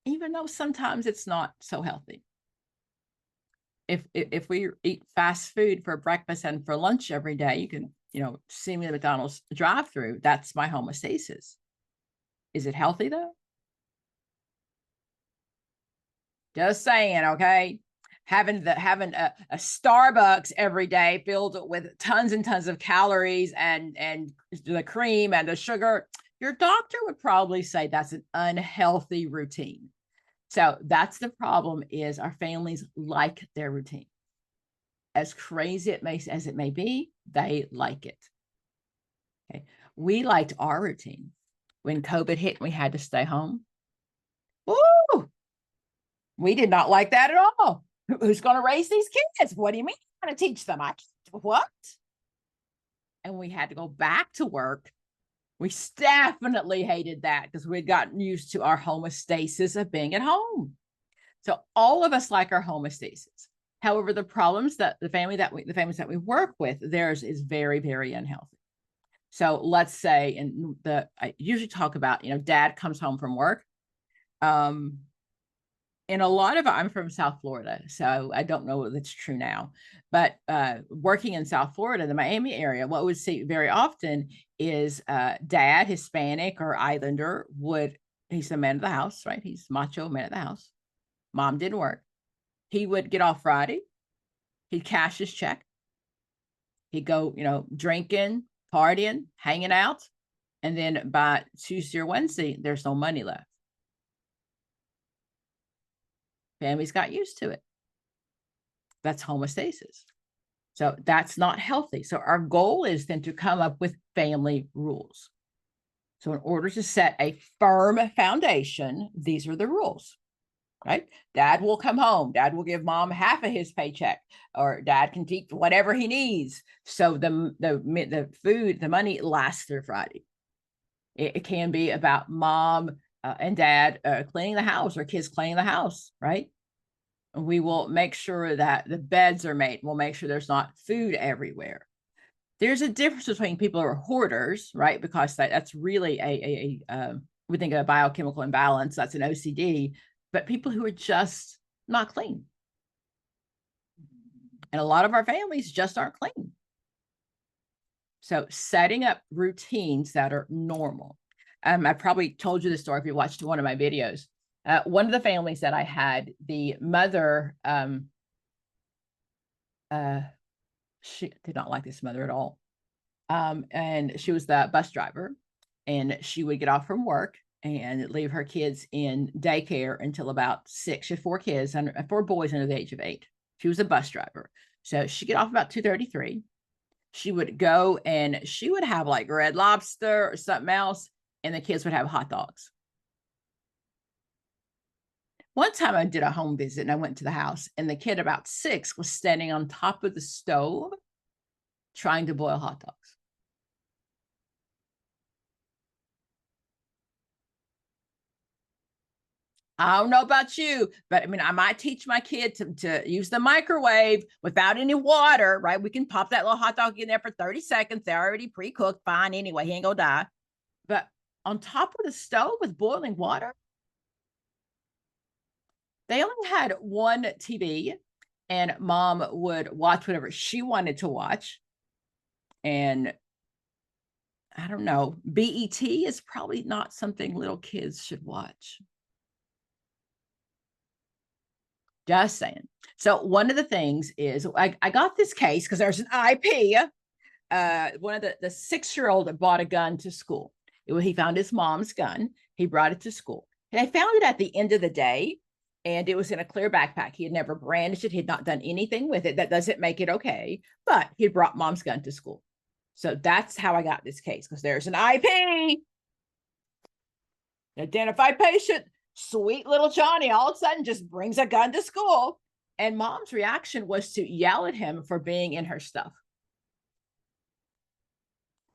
even though sometimes it's not so healthy. If we eat fast food for breakfast and for lunch every day, you can, see me at McDonald's drive-through. That's my homeostasis. Is it healthy though? Just saying, okay? Having a Starbucks every day filled with tons and tons of calories and the cream and the sugar, your doctor would probably say that's an unhealthy routine. So that's the problem, is our families like their routine. As crazy as it may be, they like it. Okay. We liked our routine. When COVID hit and we had to stay home, woo, we did not like that at all. Who's going to raise these kids? What do you mean you're going to teach them? What? And we had to go back to work. We definitely hated that because we'd gotten used to our homeostasis of being at home. So all of us like our homeostasis. However, the problems that the families that we work with, theirs is very, very unhealthy. So let's say, I usually talk about, dad comes home from work. And a lot of I'm from South Florida, so I don't know if it's true now, but working in South Florida, the Miami area, what we see very often is dad, Hispanic or Islander, he's the man of the house, right? He's macho man of the house. Mom didn't work. He would get off Friday. He'd cash his check. He'd go, drinking, partying, hanging out. And then by Tuesday or Wednesday, there's no money left. Families got used to it. That's homeostasis. So that's not healthy. So our goal is then to come up with family rules. So in order to set a firm foundation, these are the rules, right? Dad will come home. Dad will give mom half of his paycheck, or dad can keep whatever he needs. So the food, the money lasts through Friday. It can be about mom and dad cleaning the house, or kids cleaning the house, right? We will make sure that the beds are made. We'll make sure there's not food everywhere. There's a difference between people who are hoarders, right? Because that's really we think of a biochemical imbalance. That's an OCD, but people who are just not clean. And a lot of our families just aren't clean. So setting up routines that are normal. I probably told you the story if you watched one of my videos. One of the families that I had, the mother, she did not like this mother at all. And she was the bus driver, and she would get off from work and leave her kids in daycare until about 6. She had 4 kids, and 4 boys under the age of 8. She was a bus driver. So she'd get off about 2:33. She would go and she would have like Red Lobster or something else, and the kids would have hot dogs. One time I did a home visit and I went to the house, and the kid about 6 was standing on top of the stove trying to boil hot dogs. I don't know about you, but I mean, I might teach my kid to use the microwave without any water, right? We can pop that little hot dog in there for 30 seconds. They're already pre-cooked. Fine. Anyway, he ain't gonna die. But on top of the stove with boiling water. They only had one TV, and mom would watch whatever she wanted to watch. And I don't know, BET is probably not something little kids should watch. Just saying. So one of the things is I got this case because there's an IP. One of the 6-year-old bought a gun to school. He found his mom's gun. He brought it to school. And I found it at the end of the day, and it was in a clear backpack. He had never brandished it. He had not done anything with it. That doesn't make it okay, but he brought mom's gun to school. So that's how I got this case, because there's an IP. Identified patient, sweet little Johnny, all of a sudden just brings a gun to school. And mom's reaction was to yell at him for being in her stuff.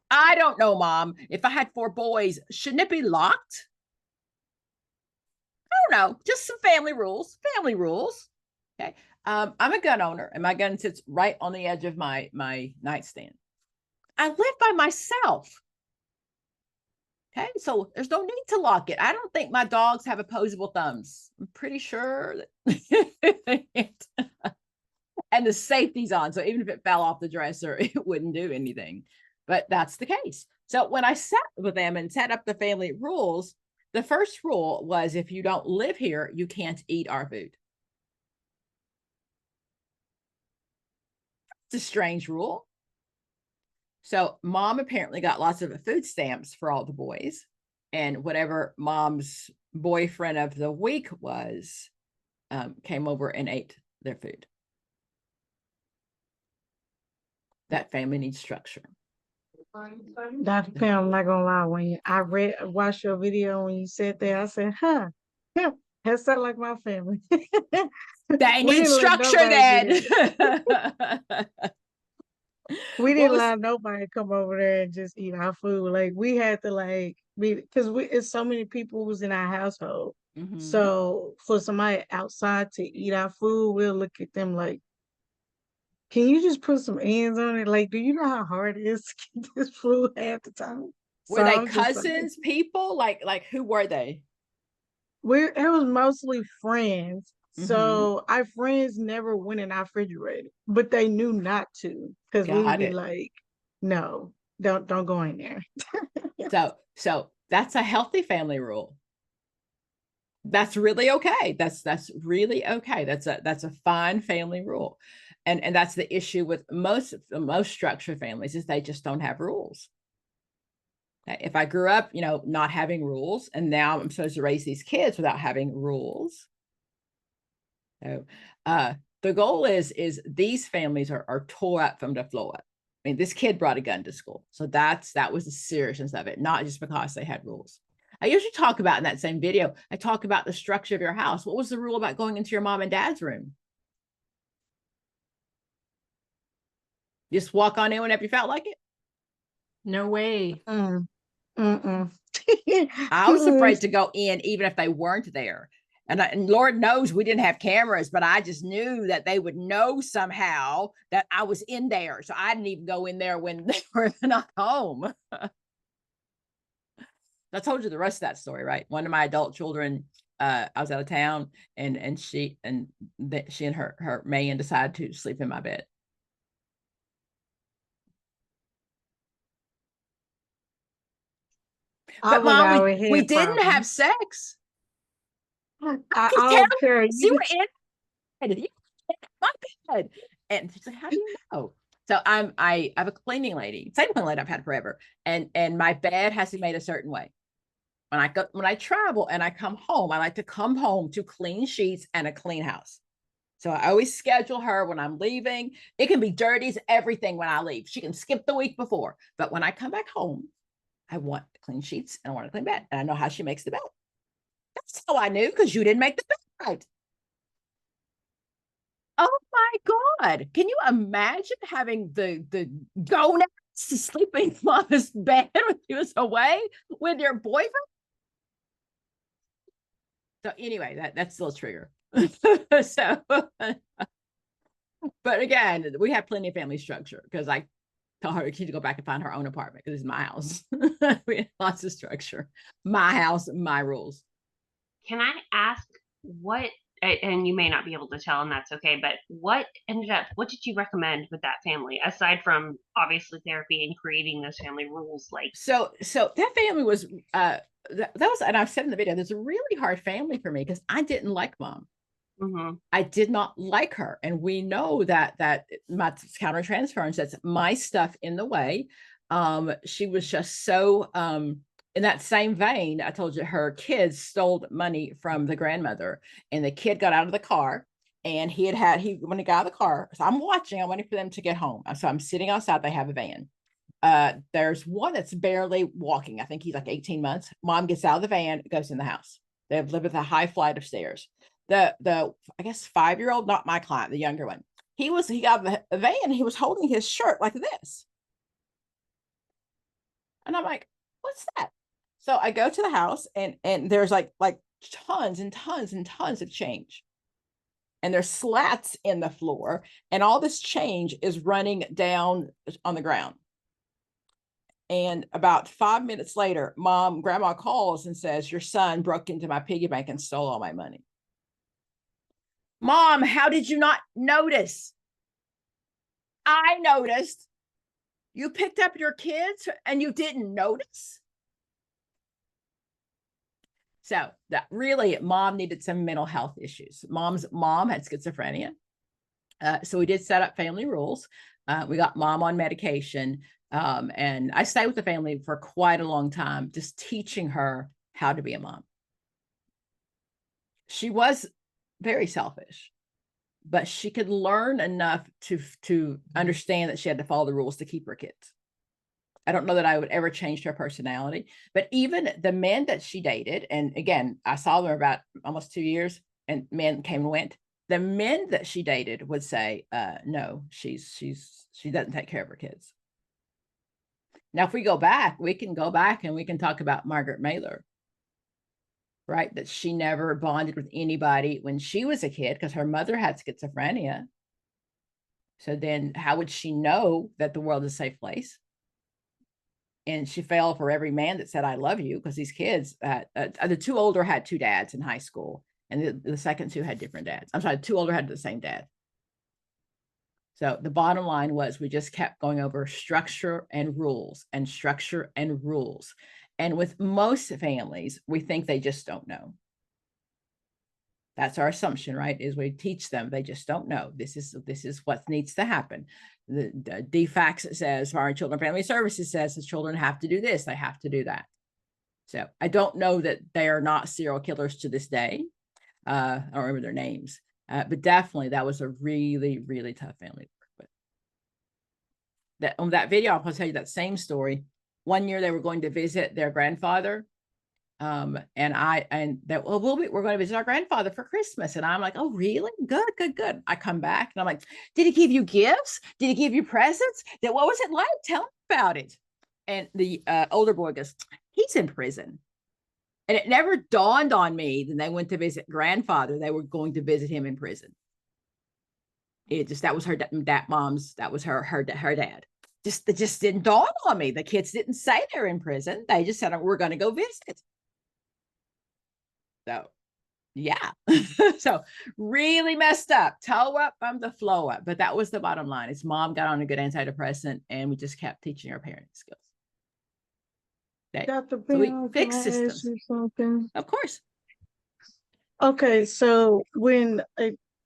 I don't know, Mom. If I had 4 boys, shouldn't it be locked? I don't know. Just some family rules. Family rules. Okay. I'm a gun owner, and my gun sits right on the edge of my nightstand. I live by myself. Okay, so there's no need to lock it. I don't think my dogs have opposable thumbs. I'm pretty sure that and the safety's on. So even if it fell off the dresser, it wouldn't do anything. But that's the case. So when I sat with them and set up the family rules, the first rule was, if you don't live here, you can't eat our food. It's a strange rule. So mom apparently got lots of food stamps for all the boys, and whatever mom's boyfriend of the week was, came over and ate their food. That family needs structure. Dr. Pam, I'm not gonna lie, when I watched your video when you said that, I said, huh, that sounds like my family. They need structure then. We didn't let nobody come over there and just eat our food. Like, we had to because it's so many people who's in our household. Mm-hmm. So for somebody outside to eat our food, we'll look at them like, can you just put some ends on it? Like, do you know how hard it is to get this food half the time? Were they cousins, people? Like who were they? It was mostly friends. So our friends never went in our refrigerator, but they knew not to, because we would be like, no, don't go in there. So that's a healthy family rule. That's really okay. That's really okay. That's a fine family rule. And that's the issue with most structured families, is they just don't have rules. If I grew up, not having rules, and now I'm supposed to raise these kids without having rules. So the goal is these families are tore up from the floor up. I mean, this kid brought a gun to school. So that was the seriousness of it, not just because they had rules. I usually talk about, in that same video, I talk about the structure of your house. What was the rule about going into your mom and dad's room? Just walk on in whenever you felt like it? No way. Mm. I was afraid to go in even if they weren't there. And Lord knows we didn't have cameras, but I just knew that they would know somehow that I was in there. So I didn't even go in there when they were not home. I told you the rest of that story, right? One of my adult children, I was out of town, and she and her man decided to sleep in my bed. But Mom, we didn't have sex. I don't care. You were in my bed. And she's like, how do you know? So I have a cleaning lady, same cleaning lady I've had forever. And my bed has to be made a certain way. When I travel and I come home, I like to come home to clean sheets and a clean house. So I always schedule her when I'm leaving. It can be dirty as everything when I leave. She can skip the week before. But when I come back home, I want clean sheets and I want a clean bed. And I know how she makes the bed. That's how I knew, because you didn't make the bed right. Oh my God. Can you imagine having the gonads to sleep in mama's bed when she was away with your boyfriend? So anyway, that's still a trigger. So, but again, we have plenty of family structure, because tell her she to go back and find her own apartment because it's my house. We had lots of structure. My house, my rules. Can I ask what, and you may not be able to tell, and that's okay, but what did you recommend with that family, aside from obviously therapy and creating those family rules? Like, so that family was, that was, and I've said in the video, there's a really hard family for me because I didn't like mom. mm-hmm. I did not like her. And we know that my countertransference, that's my stuff in the way. She was just so, in that same vein, I told you her kids stole money from the grandmother, and the kid got out of the car, and when he got out of the car, so I'm waiting for them to get home. So I'm sitting outside, they have a van. There's one that's barely walking. I think he's like 18 months. Mom gets out of the van, goes in the house. They live with a high flight of stairs. The I guess 5-year-old, not my client, the younger one, he got the van, he was holding his shirt like this. And I'm like, what's that? So I go to the house, and there's like tons and tons and tons of change. And there's slats in the floor, and all this change is running down on the ground. And about 5 minutes later, grandma calls and says, your son broke into my piggy bank and stole all my money. Mom, how did you not notice? I noticed. You picked up your kids and you didn't notice? So that really, mom needed some mental health issues. Mom had schizophrenia. So we did set up family rules. We got mom on medication. And I stayed with the family for quite a long time, just teaching her how to be a mom. She was very selfish, but she could learn enough to understand that she had to follow the rules to keep her kids. I don't know that I would ever change her personality, but even the men that she dated, and again, I saw them about almost 2 years, and men came and went. The men that she dated would say, no, she doesn't take care of her kids. Now, if we go back, we can go back and we can talk about Margaret Mailer, right? That she never bonded with anybody when she was a kid because her mother had schizophrenia. So then how would she know that the world is a safe place? And she fell for every man that said, I love you, because these kids, the two older had 2 dads in high school, and the second 2 had different dads. I'm sorry, the 2 older had the same dad. So the bottom line was we just kept going over structure and rules and structure and rules. And with most families, we think they just don't know. That's our assumption, right? Is we teach them, they just don't know. This is what needs to happen. The DFACS says, Foreign Children Family Services says the children have to do this, they have to do that. So I don't know that they are not serial killers to this day. I don't remember their names, but definitely that was a really, really tough family to work with. On that video, I'll tell you that same story. One year they were going to visit their grandfather. We're going to visit our grandfather for Christmas. And I'm like, oh, really? Good. I come back and I'm like, did he give you gifts? Did he give you presents? What was it like? Tell me about it. And the older boy goes, he's in prison. And it never dawned on me that they went to visit grandfather, they were going to visit him in prison. That was her dad. It just didn't dawn on me. The kids didn't say they're in prison. They just said, we're going to go visit. So, yeah. So really messed up. Toe up from the flow up. But that was the bottom line. Is mom got on a good antidepressant, and we just kept teaching her parenting skills. Dr. So we Brown, fix can I ask systems. you something? Of course. Okay, so when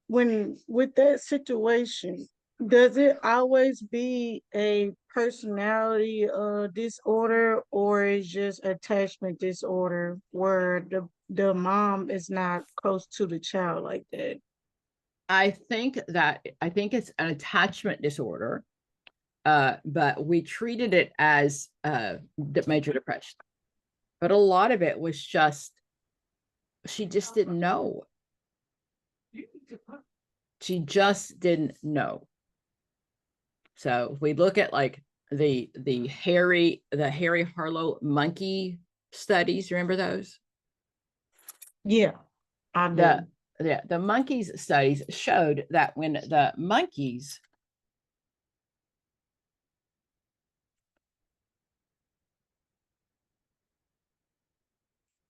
with that situation, does it always be a personality disorder, or is just attachment disorder where the mom is not close to the child like that? I think it's an attachment disorder, but we treated it as major depression. But a lot of it was just, she just didn't know. She just didn't know. So if we look at like the Harry Harlow monkey studies, remember those? Yeah, I do. The monkeys studies showed that when the monkeys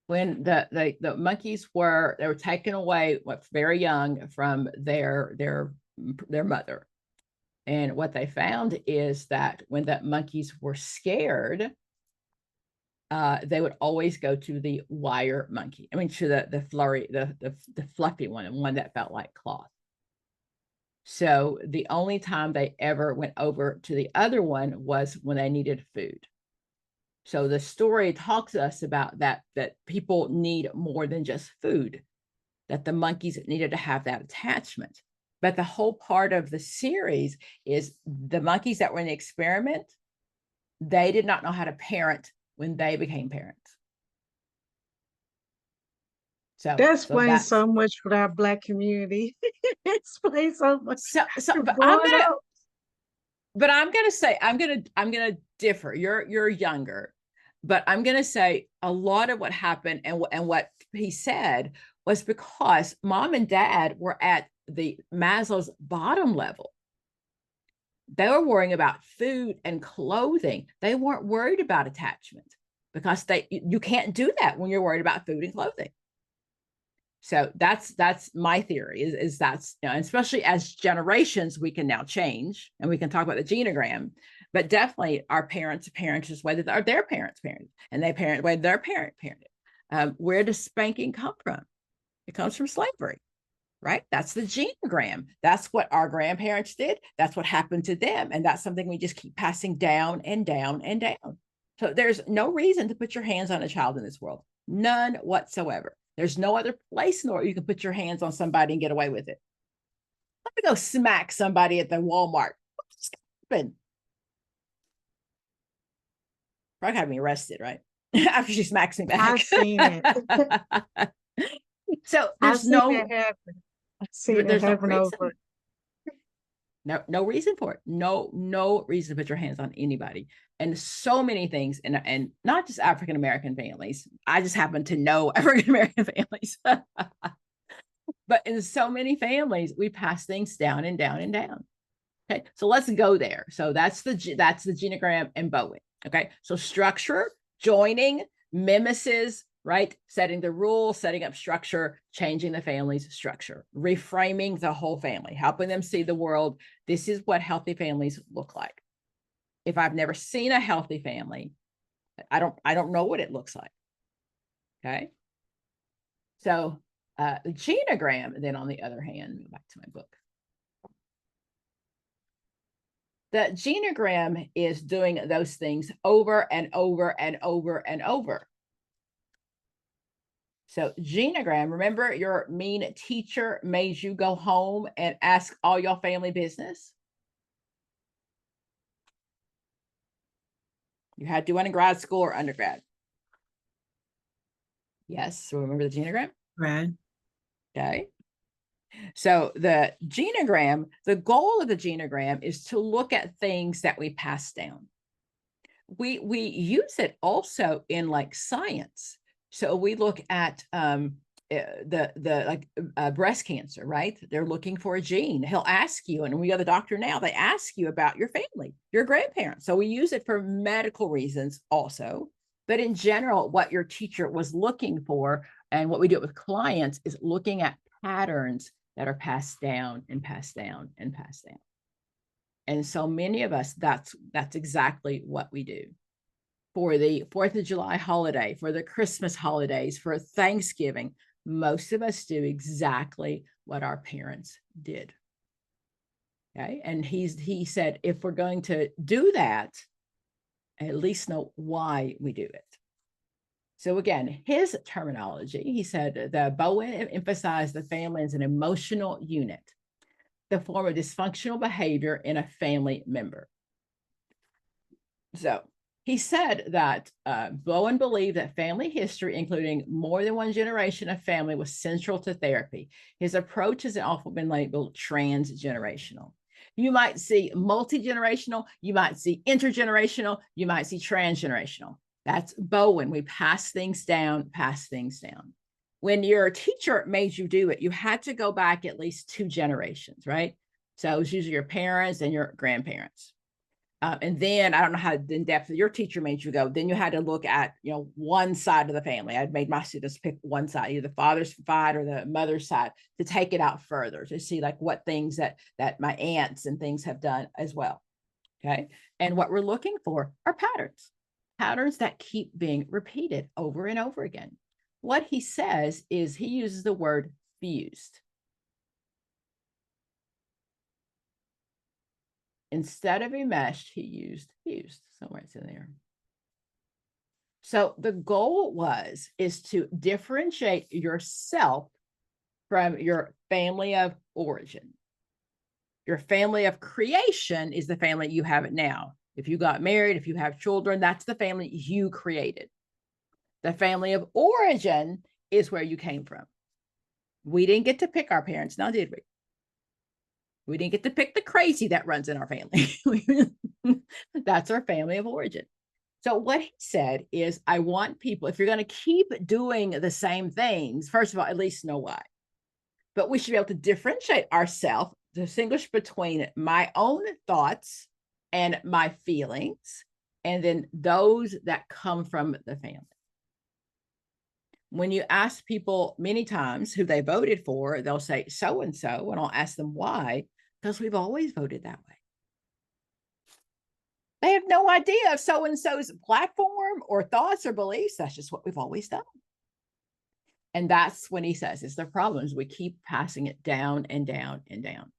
when the monkeys were taken away very young from their mother. And what they found is that when the monkeys were scared, they would always go to the wire monkey. I mean, to the fluffy one that felt like cloth. So the only time they ever went over to the other one was when they needed food. So the story talks to us about that people need more than just food, that the monkeys needed to have that attachment. But the whole part of the series is the monkeys that were in the experiment, they did not know how to parent when they became parents. So that explains so much for our Black community. It explains so much. But I'm gonna differ. You're younger, but I'm gonna say a lot of what happened and what he said was because mom and dad were at the Maslow's bottom level. They were worrying about food and clothing. They weren't worried about attachment, because you can't do that when you're worried about food and clothing. So that's my theory is that's, you know, especially as generations, we can now change and we can talk about the genogram, but definitely our parents parented the way that their parents parented, and they parent the way their parent parented. Where does spanking come from? It comes from slavery, right? That's the genogram. That's what our grandparents did. That's what happened to them. And that's something we just keep passing down and down and down. So there's no reason to put your hands on a child in this world. None whatsoever. There's no other place in the world you can put your hands on somebody and get away with it. Let me go smack somebody at the Walmart. What's happened? Probably have me arrested, right? After she smacks me back. I've seen it. So there's no reason for it. No reason to put your hands on anybody. And so many things, and not just African American families. I just happen to know African American families. But in so many families, we pass things down and down and down. Okay, so let's go there. So that's the genogram and Bowen. Okay, so structure, joining, mimesis, right? Setting the rules, setting up structure, changing the family's structure, reframing the whole family, helping them see the world. This is what healthy families look like. If I've never seen a healthy family, I don't know what it looks like. Okay. So the genogram, then on the other hand, go back to my book. The genogram is doing those things over and over and over and over. So genogram, remember your mean teacher made you go home and ask all your family business? You had to do one in grad school or undergrad. Yes, so remember the genogram? Right. Okay. So the genogram, the goal of the genogram is to look at things that we pass down. We use it also in like science. So we look at breast cancer, right? They're looking for a gene. He'll ask you, and we go to the doctor now, they ask you about your family, your grandparents. So we use it for medical reasons also. But in general, what your teacher was looking for, and what we do with clients, is looking at patterns that are passed down and passed down and passed down. And so many of us, that's exactly what we do. For the 4th of July holiday, for the Christmas holidays, for Thanksgiving, most of us do exactly what our parents did. Okay. And he said, if we're going to do that, at least know why we do it. So again, his terminology, he said, the Bowen emphasized the family as an emotional unit, the form of dysfunctional behavior in a family member. So he said that Bowen believed that family history, including more than one generation of family, was central to therapy. His approach has often been labeled transgenerational. You might see multi-generational, you might see intergenerational, you might see transgenerational. That's Bowen. We pass things down, pass things down. When your teacher made you do it, you had to go back at least 2 generations, right? So it was usually your parents and your grandparents. And then I don't know how in depth your teacher made you go. Then you had to look at, one side of the family. I'd made my students pick one side, either the father's side or the mother's side, to take it out further, to see like what things that my aunts and things have done as well. Okay. And what we're looking for are patterns that keep being repeated over and over again. What he says is he uses the word fused. Instead of enmeshed, he used fused. Somewhere it's in there. So the goal is to differentiate yourself from your family of origin. Your family of creation is the family you have now. If you got married, if you have children, that's the family you created. The family of origin is where you came from. We didn't get to pick our parents, now did we? We didn't get to pick the crazy that runs in our family. That's our family of origin. So what he said is, I want people, if you're going to keep doing the same things, first of all, at least know why. But we should be able to differentiate ourselves, distinguish between my own thoughts and my feelings, and then those that come from the family. When you ask people many times who they voted for, they'll say so-and-so, and I'll ask them why, because we've always voted that way. They have no idea of so-and-so's platform or thoughts or beliefs. That's just what we've always done. And that's when he says it's the problems. We keep passing it down and down and down.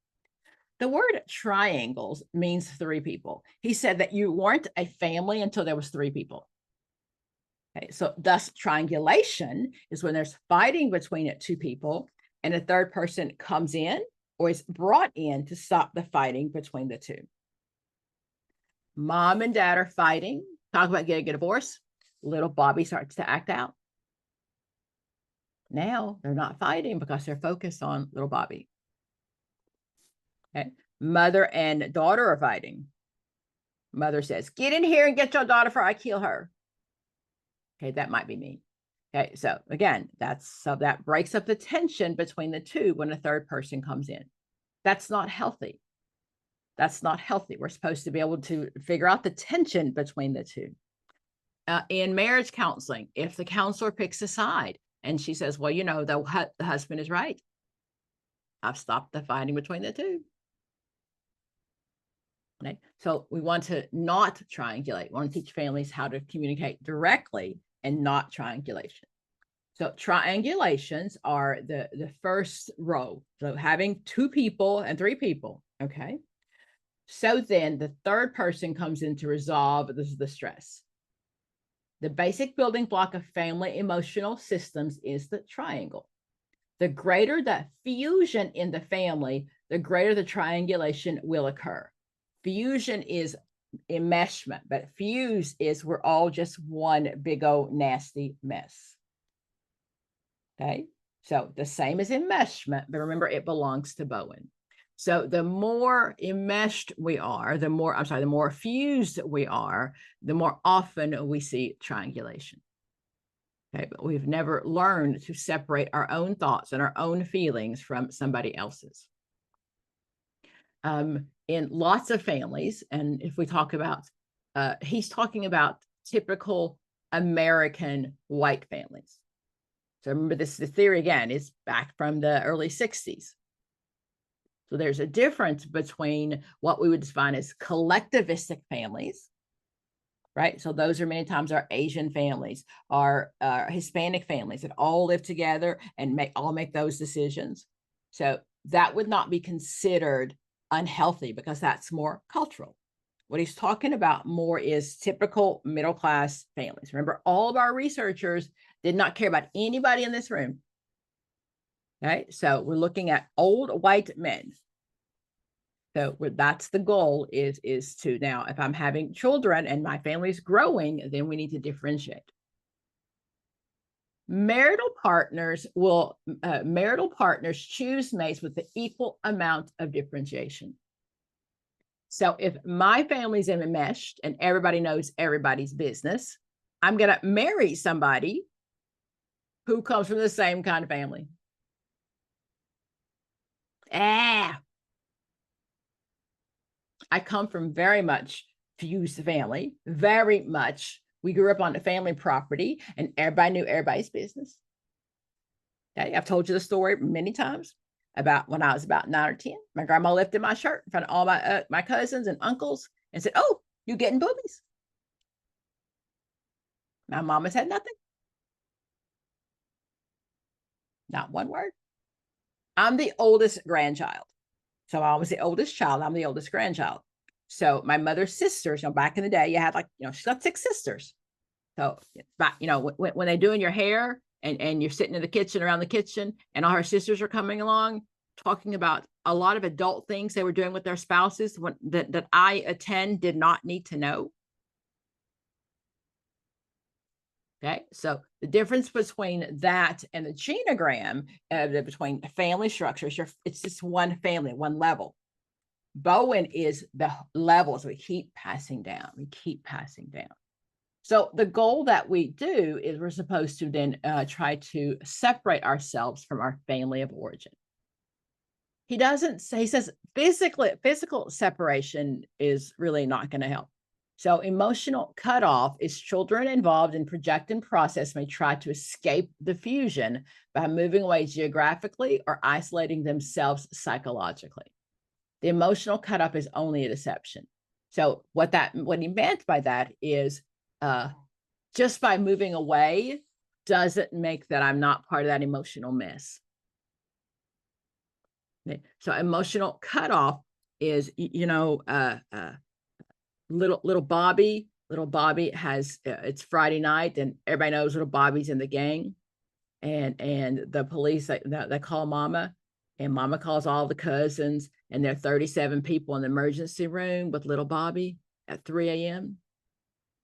The word triangles means 3 people. He said that you weren't a family until there was 3 people. Okay, so thus triangulation is when there's fighting between 2 people and a third person comes in or is brought in to stop the fighting between the 2. Mom and dad are fighting, talk about getting a divorce. Little Bobby starts to act out. Now they're not fighting because they're focused on little Bobby. Okay. Mother and daughter are fighting. Mother says, get in here and get your daughter before I kill her. Okay, that might be me. Okay, so again, that breaks up the tension between the 2 when a third person comes in. That's not healthy. That's not healthy. We're supposed to be able to figure out the tension between the 2. In marriage counseling, if the counselor picks a side and she says, well, the husband is right, I've stopped the fighting between the 2. Okay. So we want to not triangulate. We want to teach families how to communicate directly and not triangulation. So triangulations are the first row. So having 2 people and 3 people. Okay. So then the third person comes in to resolve the stress. The basic building block of family emotional systems is the triangle. The greater the fusion in the family, the greater the triangulation will occur. Fusion is enmeshment, but fuse is we're all just one big old nasty mess. Okay, so the same as enmeshment, but remember it belongs to Bowen. So the more enmeshed we are, the more fused we are, the more often we see triangulation. Okay, but we've never learned to separate our own thoughts and our own feelings from somebody else's. In lots of families, and if we talk about, he's talking about typical American white families. So remember this, the theory again is back from the early 60s. So there's a difference between what we would define as collectivistic families, right? So those are many times our Asian families, our Hispanic families that all live together and all make those decisions. So that would not be considered unhealthy because that's more cultural. What he's talking about more is typical middle-class families. Remember, all of our researchers did not care about anybody in this room. Okay, so we're looking at old white men. So that's the goal is to now, if I'm having children and my family's growing, then we need to differentiate. Marital partners choose mates with the equal amount of differentiation. So if my family's enmeshed and everybody knows everybody's business, I'm going to marry somebody who comes from the same kind of family. I come from very much fused family, very much. We grew up on the family property and everybody knew everybody's business. Okay, I've told you the story many times about when I was about 9 or 10. My grandma lifted my shirt in front of all my cousins and uncles and said, "Oh, you getting boobies?" My mama said nothing. Not one word. I'm the oldest grandchild. So I was the oldest child. I'm the oldest grandchild. So my mother's sisters, back in the day, you had she's got 6 sisters. So, when they're doing your hair and you're sitting in the kitchen, around the kitchen, and all her sisters are coming along, talking about a lot of adult things they were doing with their spouses that I did not need to know. Okay, so the difference between that and the genogram, between family structures, it's just one family, one level. Bowen is the levels we keep passing down. We keep passing down. So the goal that we do is we're supposed to then try to separate ourselves from our family of origin. He doesn't say, he says physical separation is really not going to help. So emotional cutoff is children involved in project and process may try to escape the fusion by moving away geographically or isolating themselves psychologically. The emotional cutoff is only a deception. So what he meant by that is just by moving away doesn't make that I'm not part of that emotional mess. Okay. So emotional cutoff is, little Bobby has, it's Friday night and everybody knows little Bobby's in the gang, and the police, they call mama, and mama calls all the cousins, and there are 37 people in the emergency room with little Bobby at 3 a.m.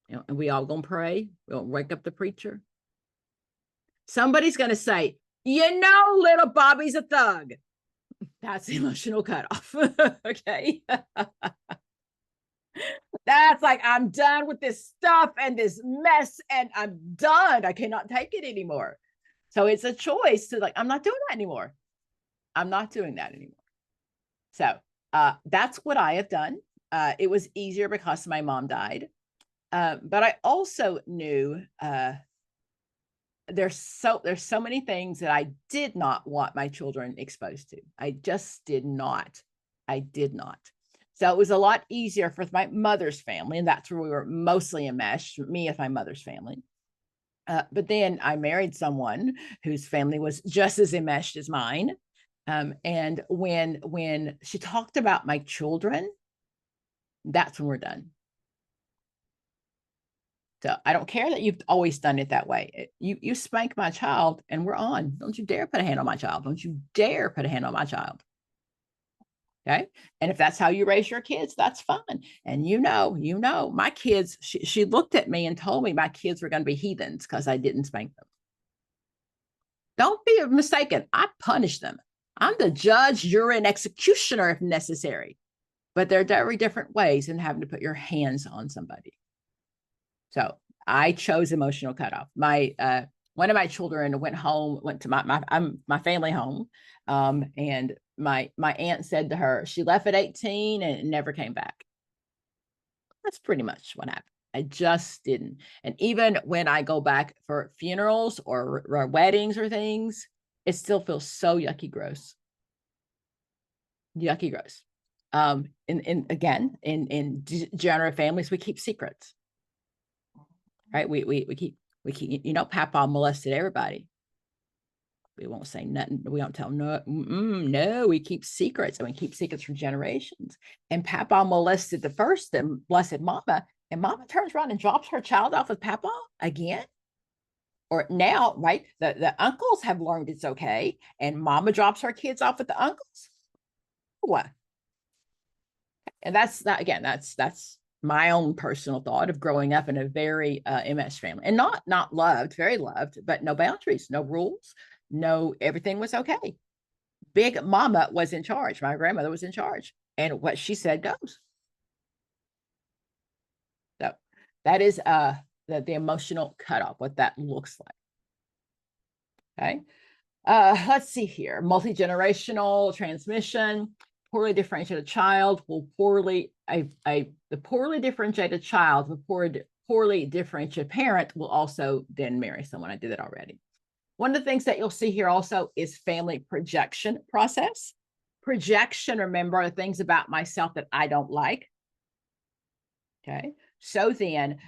And we all gonna pray. We'll wake up the preacher. Somebody's gonna say, little Bobby's a thug. That's emotional cutoff. Okay. That's like, I'm done with this stuff and this mess, and I'm done. I cannot take it anymore. So it's a choice to I'm not doing that anymore. I'm not doing that anymore. So that's what I have done. It was easier because my mom died. But I also knew there's so many things that I did not want my children exposed to. I just did not. I did not. So it was a lot easier for my mother's family, and that's where we were mostly enmeshed, me and my mother's family. But then I married someone whose family was just as enmeshed as mine. And when she talked about my children, that's when we're done. So I don't care that you've always done it that way. You spank my child and we're on. Don't you dare put a hand on my child. Don't you dare put a hand on my child. Okay. And if that's how you raise your kids, that's fine. And my kids, she looked at me and told me my kids were going to be heathens because I didn't spank them. Don't be mistaken. I punish them. I'm the judge, jury, and executioner if necessary. But there are very different ways in having to put your hands on somebody. So I chose emotional cutoff. One of my children went to my family home, and my aunt said to her, she left at 18 and never came back. That's pretty much what happened. I just didn't. And even when I go back for funerals or weddings or things, it still feels so yucky gross. Yucky gross. In degenerate families, we keep secrets. Right? We keep, Papa molested everybody. We won't say nothing. We don't tell no, we keep secrets, and we keep secrets for generations. And Papa molested the first and blessed Mama, and Mama turns around and drops her child off with Papa again. Or now, right? The uncles have learned it's okay, and Mama drops her kids off with the uncles. What? And that's my own personal thought of growing up in a very enmeshed family, and not loved, very loved, but no boundaries, no rules, no, everything was okay. Big Mama was in charge. My grandmother was in charge, and what she said goes. So that is the emotional cutoff, what that looks like. Okay. Let's see here. Multi-generational transmission. poorly differentiated child will the poorly differentiated child with poorly differentiated parent will also then marry someone. I did that already. One of the things that you'll see here also is family projection process. Projection, remember, are things about myself that I don't like. Okay. So then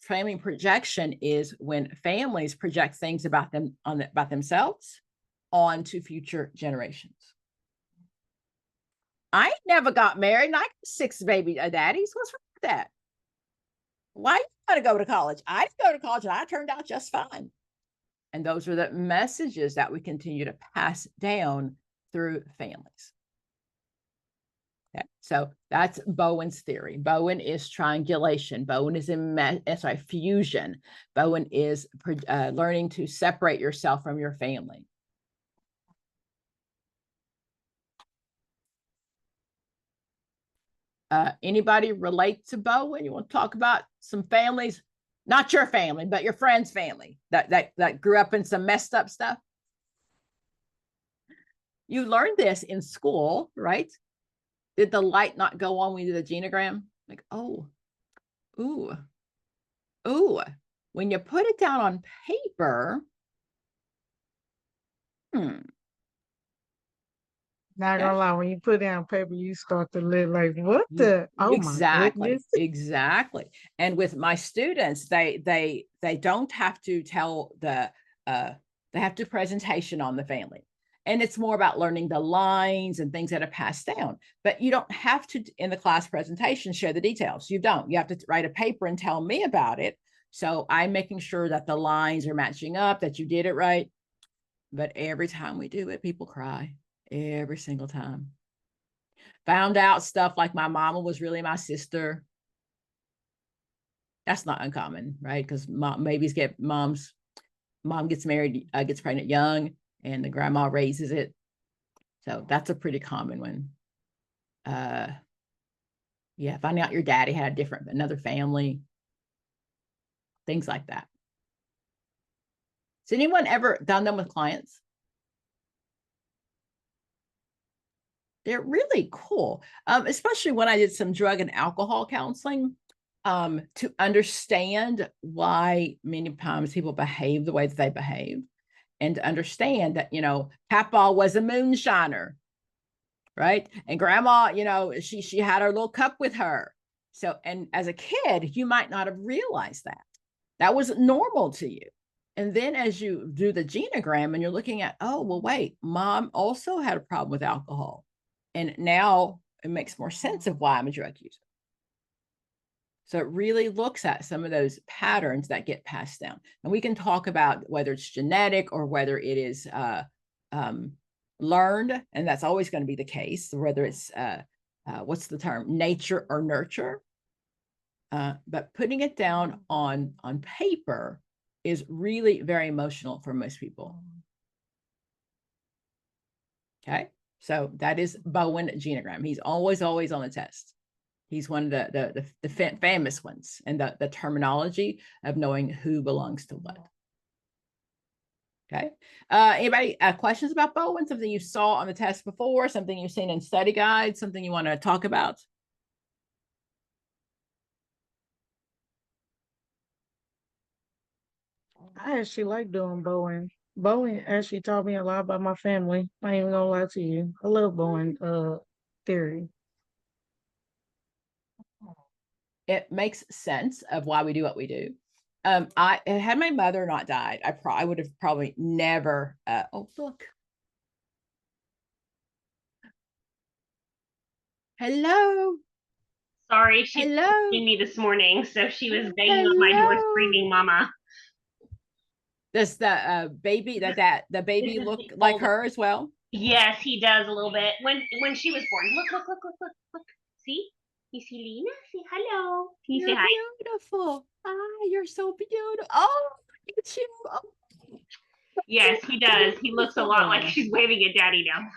family projection is when families project things about about themselves onto future generations. I never got married and I got 6 baby daddies. What's wrong with that? Why you gotta go to college? I didn't go to college and I turned out just fine. And those are the messages that we continue to pass down through families. Okay, so that's Bowen's theory. Bowen is triangulation. Bowen is fusion. Bowen is learning to separate yourself from your family. Anybody relate to Bowen? You want to talk about some families, not your family, but your friend's family that grew up in some messed up stuff? You learned this in school, right? Did the light not go on when you did the genogram? Like, oh, ooh, ooh. When you put it down on paper, Not gonna lie, when you put it on paper, you start to look like, what the? Oh my goodness. Exactly. And with my students, they don't have to tell they have to presentation on the family. And it's more about learning the lines and things that are passed down. But you don't have to, in the class presentation, share the details. You don't. You have to write a paper and tell me about it. So I'm making sure that the lines are matching up, that you did it right. But every time we do it, people cry. Every single time. Found out stuff like my mama was really my sister. That's not uncommon, right? Because mom gets married, gets pregnant young, and the grandma raises it. So that's a pretty common one. Yeah, finding out your daddy had another family, things like that. Has anyone ever done them with clients? They're really cool, especially when I did some drug and alcohol counseling, to understand why many times people behave the way that they behave, and to understand that, Papa was a moonshiner, right? And grandma, she had her little cup with her. So, and as a kid, you might not have realized that. That was normal to you. And then as you do the genogram and you're looking at, oh, well, wait, mom also had a problem with alcohol. And now it makes more sense of why I'm a drug user. So it really looks at some of those patterns that get passed down. And we can talk about whether it's genetic or whether it is learned. And that's always going to be the case, whether it's, what's the term, nature or nurture. But putting it down on paper is really very emotional for most people. Okay. So that is Bowen genogram. He's always on the test. He's one of the famous ones, and the terminology of knowing who belongs to what. Okay. Anybody questions about Bowen? Something you saw on the test before, something you've seen in study guides, something you want to talk about? I actually like doing Bowen. Bowen actually taught me a lot about my family. I ain't even gonna lie to you. I love Bowen theory. It makes sense of why we do what we do. Had my mother not died, I would have probably never. Oh, look. Hello. Sorry, she's texting me this morning, so she was banging on my door screaming, "Mama." Does the baby the baby look like her as well? Yes, he does a little bit. When she was born. Look. See? You see Lena? Say hello. Can you say hi? Beautiful. Ah, you're so beautiful. Oh, look at you. Oh. Yes, he does. He looks a lot like she's waving at Daddy now.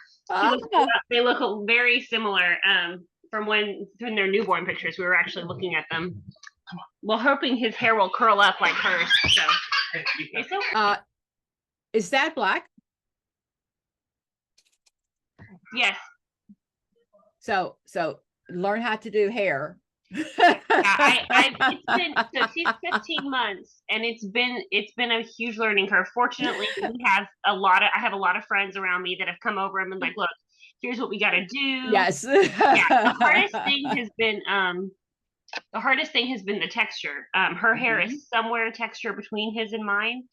They look very similar. From their newborn pictures, we were actually looking at them. Well, hoping his hair will curl up like hers. So, is that black? Yes. So learn how to do hair. It's been, so she's 15 months and it's been a huge learning curve. Fortunately, I have a lot of friends around me that have come over and been like, look, here's what we got to do. Yes. The hardest thing has been the texture. Her hair is somewhere texture between his and mine.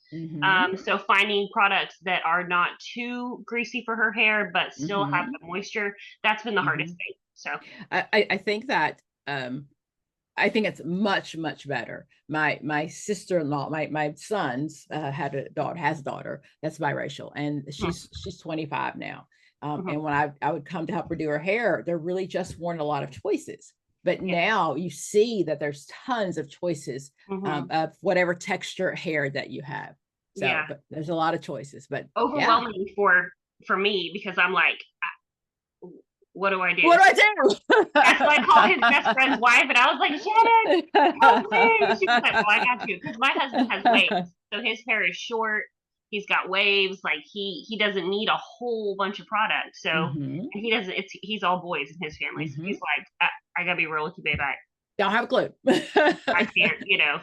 So finding products that are not too greasy for her hair, but still have the moisture, that's been the hardest thing. So I think that, I think it's much, much better. My sister-in-law, my son's has a daughter that's biracial, and she's 25 now. And when I would come to help her do her hair, there really just weren't a lot of choices. But now you see that there's tons of choices of whatever texture hair that you have. So but there's a lot of choices, but overwhelming for me, because I'm like, what do I do? What do I do? That's why I called his best friend's wife, and I was like, Shannon, help me. She was like, oh, I got you. Because my husband has waves. So his hair is short. He's got waves. Like he doesn't need a whole bunch of products. So and he doesn't, he's all boys in his family. So he's like, I gotta be real with you, babe. I don't have a clue. I can't,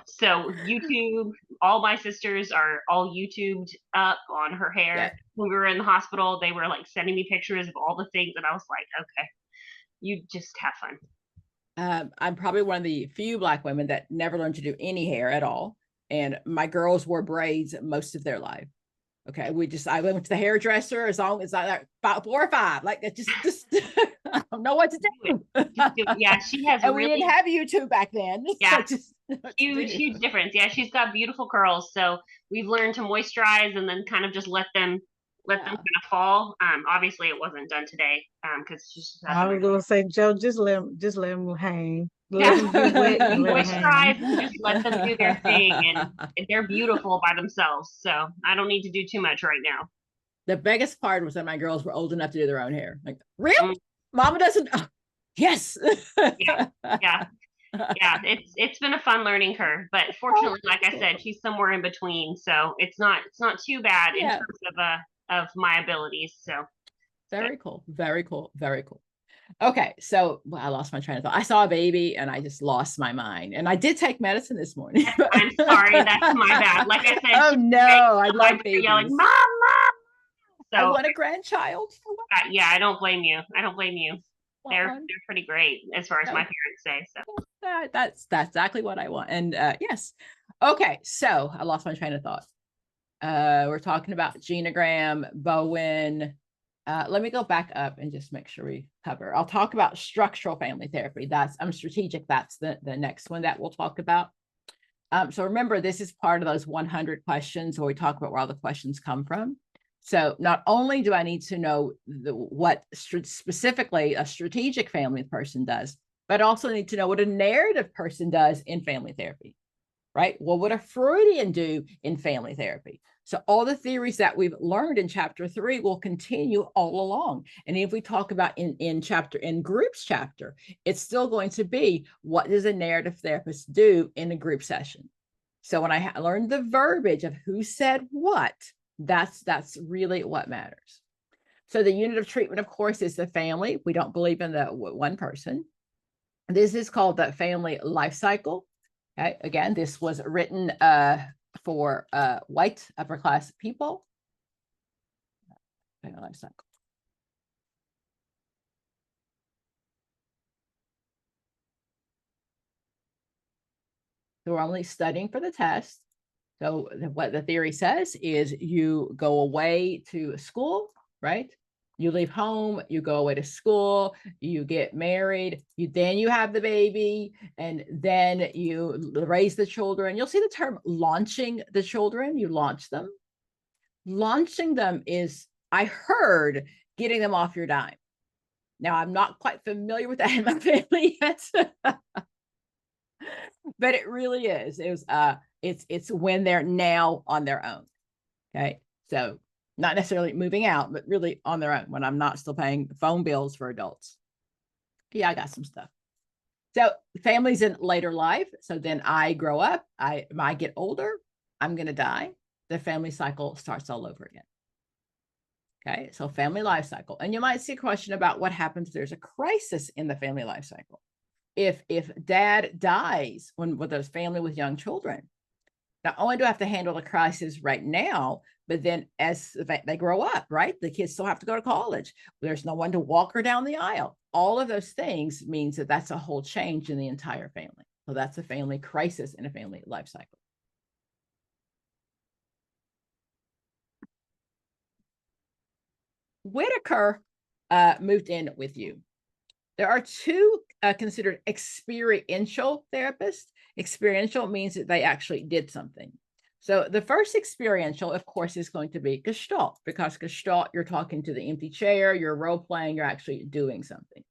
so YouTube, all my sisters are all YouTubed up on her hair. Yeah. When we were in the hospital, they were like sending me pictures of all the things, and I was like, okay, you just have fun. I'm probably one of the few Black women that never learned to do any hair at all. And my girls wore braids most of their life. Okay. I went to the hairdresser as long as about 4 or 5, like that, just I don't know what to do. Yeah, she has. And we didn't have YouTube back then. Yeah, so huge difference. Yeah, she's got beautiful curls. So we've learned to moisturize and then kind of just let them kind of fall. Obviously it wasn't done today. Because she's. I was gonna say, Joe, just let them hang. Moisturize and just let them do their thing, and they're beautiful by themselves. So I don't need to do too much right now. The biggest part was that my girls were old enough to do their own hair. Like, really? Mama doesn't. Oh, yes. Yeah. It's been a fun learning curve, but fortunately, like I said, she's somewhere in between, so it's not too bad in terms of my abilities. So very cool. Okay, so I lost my train of thought. I saw a baby and I just lost my mind. And I did take medicine this morning. I'm sorry, that's my bad. Like I said, oh no, I love babies. Yelling, Mom! So I want a grandchild. Yeah, I don't blame you. They're pretty great as far as my parents say. So that's exactly what I want. And yes. Okay, so I lost my train of thought. We're talking about genogram, Bowen. Let me go back up and just make sure we cover. I'll talk about structural family therapy. That's strategic. That's the next one that we'll talk about. So remember, this is part of those 100 questions where we talk about where all the questions come from. So not only do I need to know what specifically a strategic family person does, but I also need to know what a narrative person does in family therapy, right? Well, what a Freudian do in family therapy. So all the theories that we've learned in chapter 3 will continue all along. And if we talk about in groups chapter, it's still going to be, what does a narrative therapist do in a group session? So when I learned the verbiage of who said what, that's really what matters. So the unit of treatment, of course, is the family. We don't believe in the one person. This is called the family life cycle. Okay, again, this was written for white upper class people. Family life cycle. So we're only studying for the test. So what the theory says is you go away to school, right? You leave home, you go away to school, you get married, then you have the baby, and then you raise the children. You'll see the term launching the children. You launch them. Launching them is, I heard, getting them off your dime. Now, I'm not quite familiar with that in my family yet, but it really is. It's when they're now on their own. Okay, so not necessarily moving out, but really on their own, when I'm not still paying phone bills for adults. Yeah, I got some stuff. So families in later life. So then I grow up, I get older, I'm going to die. The family cycle starts all over again. Okay, so family life cycle. And you might see a question about what happens if there's a crisis in the family life cycle. If dad dies with a family with young children, not only do I have to handle the crisis right now, but then as they grow up, right? The kids still have to go to college. There's no one to walk her down the aisle. All of those things means that that's a whole change in the entire family. So that's a family crisis in a family life cycle. Whitaker moved in with you. There are two considered experiential therapists. Experiential means that they actually did something. So the first experiential, of course, is going to be Gestalt, because Gestalt, you're talking to the empty chair, you're role playing, you're actually doing something.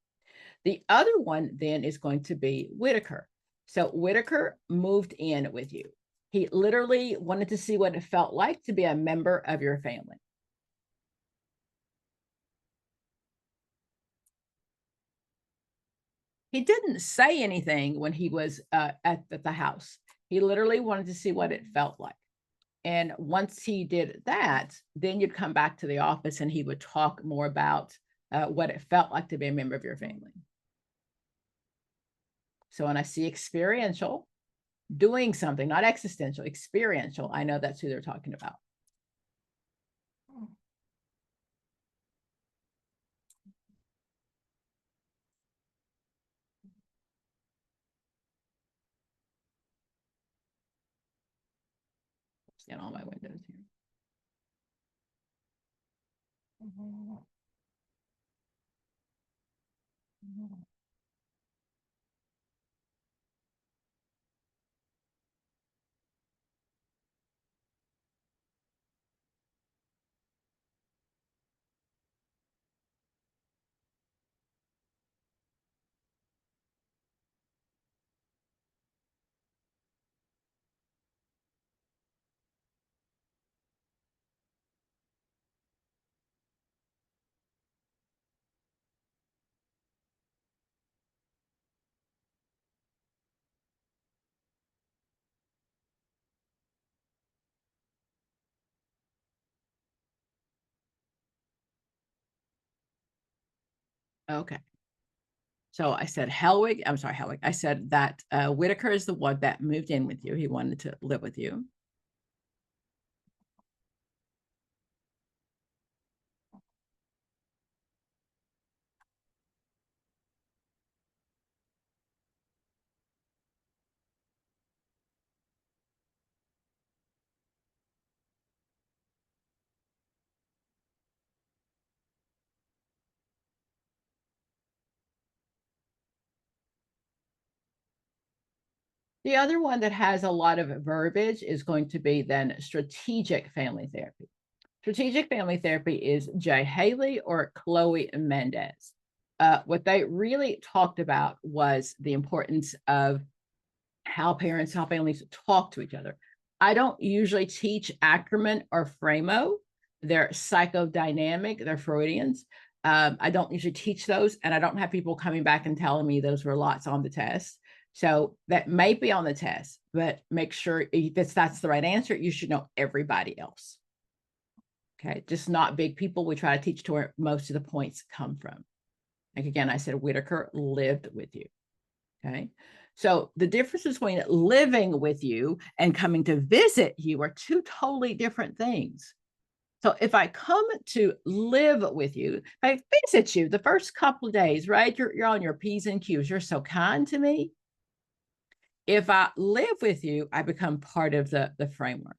The other one then is going to be Whitaker. So Whitaker moved in with you. He literally wanted to see what it felt like to be a member of your family. He didn't say anything when he was at the house. He literally wanted to see what it felt like. And once he did that, then you'd come back to the office and he would talk more about what it felt like to be a member of your family. So when I see experiential, doing something, not existential, experiential, I know that's who they're talking about. Scan all my windows here. Okay. So I said Hellwig, I'm sorry, Hellwig. I said that Whitaker is the one that moved in with you. He wanted to live with you. The other one that has a lot of verbiage is going to be then strategic family therapy. Strategic family therapy is Jay Haley or Chloe Mendez. What they really talked about was the importance of how families talk to each other. I don't usually teach Ackerman or Framo. They're psychodynamic, they're Freudians. I don't usually teach those, and I don't have people coming back and telling me those were lots on the test. So that may be on the test, but make sure if that's the right answer, you should know everybody else. Okay, just not big people. We try to teach to where most of the points come from. Like again, I said Whitaker lived with you. Okay, so the difference between living with you and coming to visit you are two totally different things. So if I come to live with you, if I visit you the first couple of days, right? You're on your P's and Q's. You're so kind to me. If I live with you, I become part of the framework.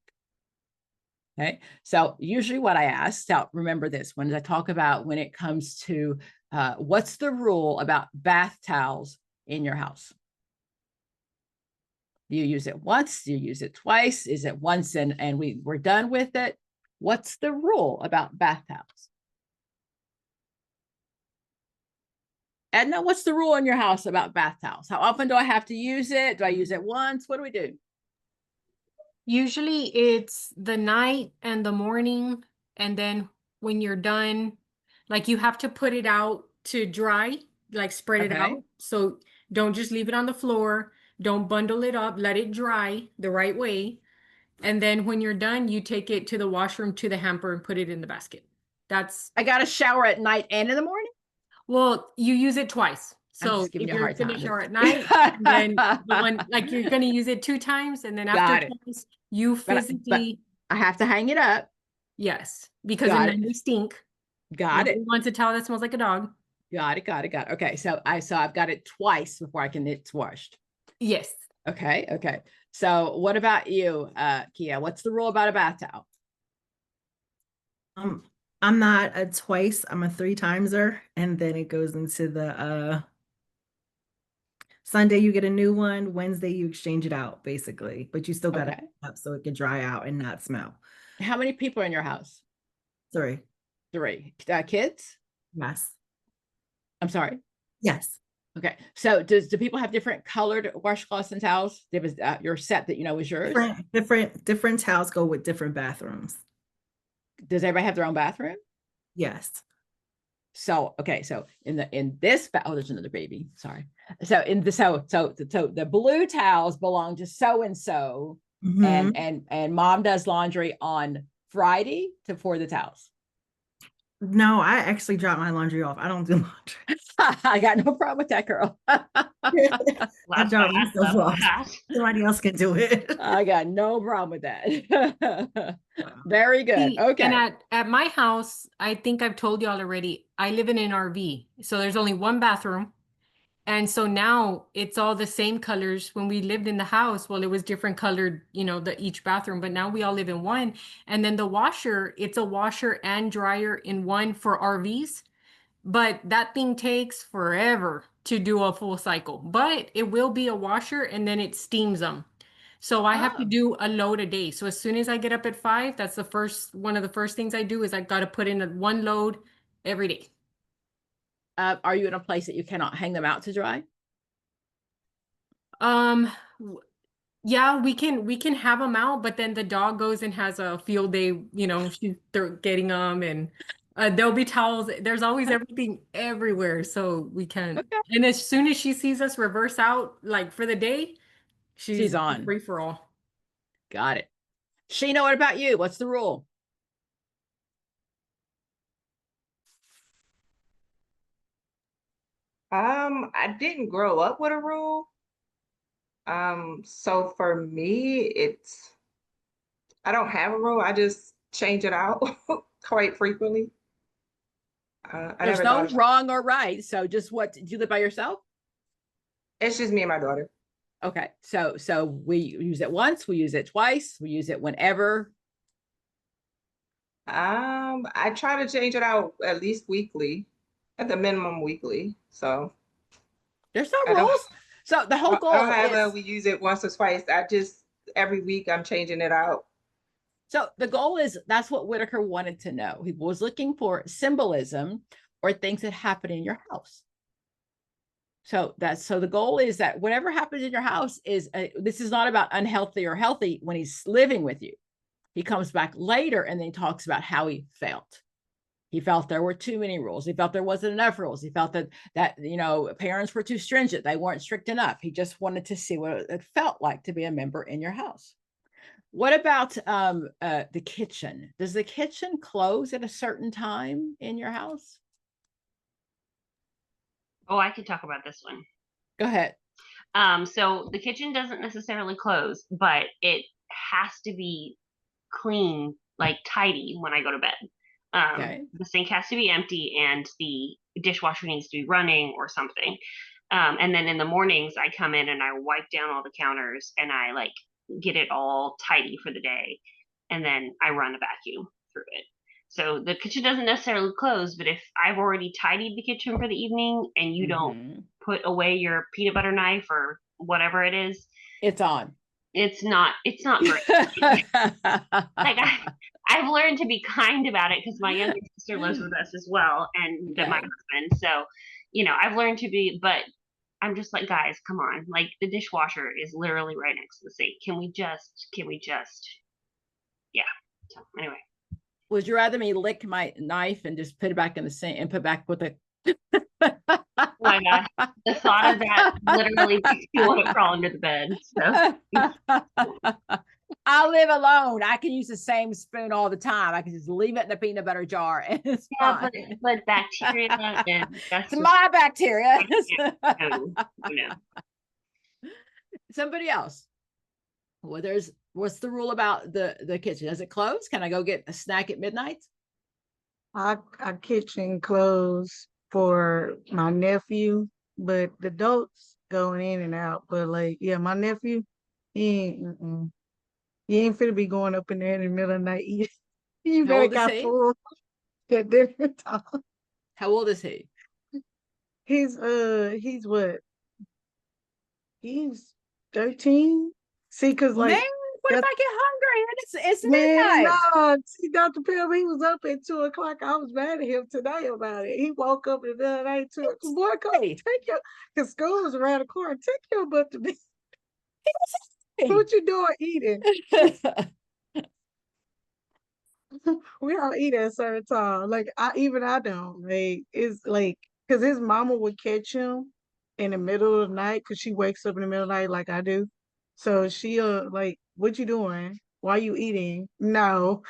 Okay, so usually what I ask, now remember this, when I talk about when it comes to what's the rule about bath towels in your house? Do you use it once? Do you use it twice? Is it once and we're done with it? What's the rule about bath towels? Edna, what's the rule in your house about bath towels? How often do I have to use it? Do I use it once? What do we do? Usually it's the night and the morning, and then when you're done, like you have to put it out to dry, like spread it out. So don't just leave it on the floor. Don't bundle it up. Let it dry the right way. And then when you're done, you take it to the washroom to the hamper and put it in the basket. That's I got to shower at night and in the morning. well, you use it twice. I'm So just giving if you a you're hard gonna time. shower at night, then the one like you're gonna use it 2 times, and then after Got it. twice, you But physically I have to hang it up. yes, because Got then it. they stink. Got Nobody it. wants a towel that smells like a dog. Got it. Got it. Got it. Okay. So I've got it twice before I can it's washed. Yes. Okay. Okay. So what about you, Kia? What's the rule about a bath towel? I'm not a twice, I'm a 3-timeser, and then it goes into the Sunday you get a new one, Wednesday you exchange it out, basically. But you still got Okay. it up so it can dry out and not smell. How many people are in your house? 3. 3. Kids? Yes. I'm sorry. Yes. Okay. So do people have different colored washcloths and towels? There was your set that you know is yours. Different towels go with different bathrooms. Does everybody have their own bathroom? Yes. So okay, so in this oh, there's another baby. Sorry. So the blue towels belong to so and so, and mom does laundry on Friday for the towels. No, I actually drop my laundry off. I don't do laundry. I got no problem with that, girl. I drop myself off. Somebody else can do it. I got no problem with that. Very good. Okay. And at my house, I think I've told y'all already, I live in an RV. So there's only one bathroom. And so now it's all the same colors. When we lived in the house, well, it was different colored, each bathroom, but now we all live in one. And then the washer, it's a washer and dryer in one for RVs. But that thing takes forever to do a full cycle. But it will be a washer and then it steams them. So I have to do a load a day. So as soon as I get up at 5, that's one of the first things I do is I got to put in one load every day. Are you in a place that you cannot hang them out to dry? Yeah, we can have them out, but then the dog goes and has a field day, they're getting them, and there'll be towels. There's always everything everywhere, so we can. Okay. And as soon as she sees us reverse out, like for the day, she's on free for all. Got it. Sheena, what about you? What's the rule? I didn't grow up with a rule. So for me, I don't have a rule. I just change it out quite frequently. There's no wrong or right. So just do you live by yourself? It's just me and my daughter. Okay. So we use it once, we use it twice, we use it whenever. I try to change it out at least weekly, at the minimum weekly. So there's no rules. So the whole goal is we use it once or twice. Every week I'm changing it out. So the goal is, that's what Whitaker wanted to know. He was looking for symbolism or things that happen in your house. So the goal is that whatever happens in your house this is not about unhealthy or healthy when he's living with you. He comes back later and then he talks about how he felt. He felt there were too many rules. He felt there wasn't enough rules. He felt that parents were too stringent. They weren't strict enough. He just wanted to see what it felt like to be a member in your house. What about the kitchen? Does the kitchen close at a certain time in your house? Oh, I could talk about this one. Go ahead. So the kitchen doesn't necessarily close, but it has to be clean, like tidy when I go to bed. Okay. The sink has to be empty and the dishwasher needs to be running or something. And then in the mornings I come in and I wipe down all the counters and I get it all tidy for the day. And then I run a vacuum through it. So the kitchen doesn't necessarily close, but if I've already tidied the kitchen for the evening and you don't put away your peanut butter knife or whatever it is, it's on. It's not great. I've learned to be kind about it because my younger sister lives with us as well, and my husband. So, I've learned to be, but I'm just like, guys, come on. Like, the dishwasher is literally right next to the sink. Can we just, yeah. So anyway. Would you rather me lick my knife and just put it back in the sink and put back with it? Oh my God. The thought of that literally makes me want to crawl under the bed. So. I live alone. I can use the same spoon all the time. I can just leave it in the peanut butter jar and it's fine. But bacteria and that's It's my bacteria. no. Somebody else. Well, what's the rule about the kitchen? Does it close? Can I go get a snack at midnight? Our kitchen closed for my nephew, but the adults going in and out. But like, yeah, my nephew, he ain't finna be going up in there in the middle of the night. You better got food at different time. How old is he? He's what? He's 13. See, cause like, man, what if I get hungry and it's man, midnight? no, see, Dr. Pell, he was up at 2 o'clock. I was mad at him today about it. He woke up in the middle of the night, 2 o'clock. Boy, come take your, cause school was around the corner. Take your butt to bed. What you doing eating? We don't eat at a certain time. Like I don't. Like it's like because his mama would catch him in the middle of the night because she wakes up in the middle of the night like I do. So she'll like, what you doing? Why you eating? No.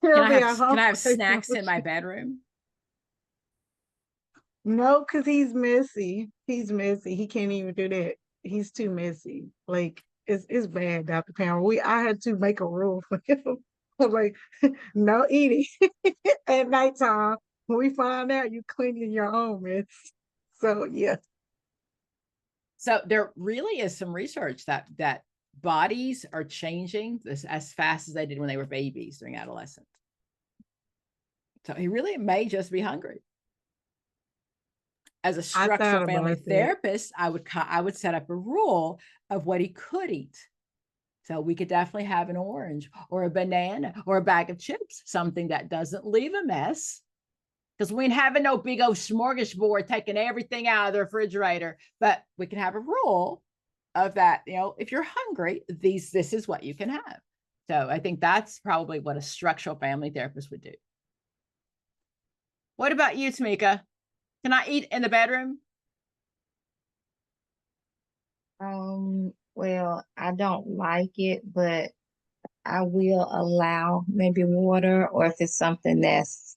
Can I have snacks in my bedroom? No, because he's messy. He's messy. He can't even do that. He's too messy. Like it's bad, Dr. Pam. I had to make a rule for him. I'm like, no eating at nighttime. When we find out you cleaning your own mess. So yeah. So there really is some research that bodies are changing this as fast as they did when they were babies during adolescence. So he really may just be hungry. As a structural family therapist, I would set up a rule of what he could eat. So we could definitely have an orange or a banana or a bag of chips, something that doesn't leave a mess. Because we ain't having no big old smorgasbord taking everything out of the refrigerator, but we can have a rule of that, if you're hungry, this is what you can have. So I think that's probably what a structural family therapist would do. What about you, Tamika? Can I eat in the bedroom? Well, I don't like it, but I will allow maybe water, or if it's something that's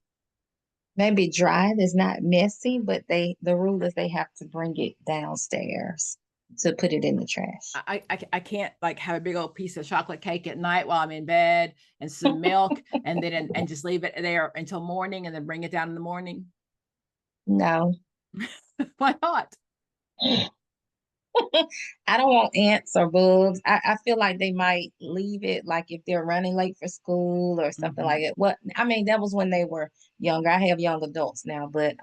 maybe dry, that's not messy, but the rule is they have to bring it downstairs to put it in the trash. I can't like have a big old piece of chocolate cake at night while I'm in bed and some milk and then and just leave it there until morning and then bring it down in the morning. No. Why not? I don't want ants or bugs. I feel like they might leave it, like if they're running late for school or something like it. What I mean, that was when they were younger. I have young adults now, but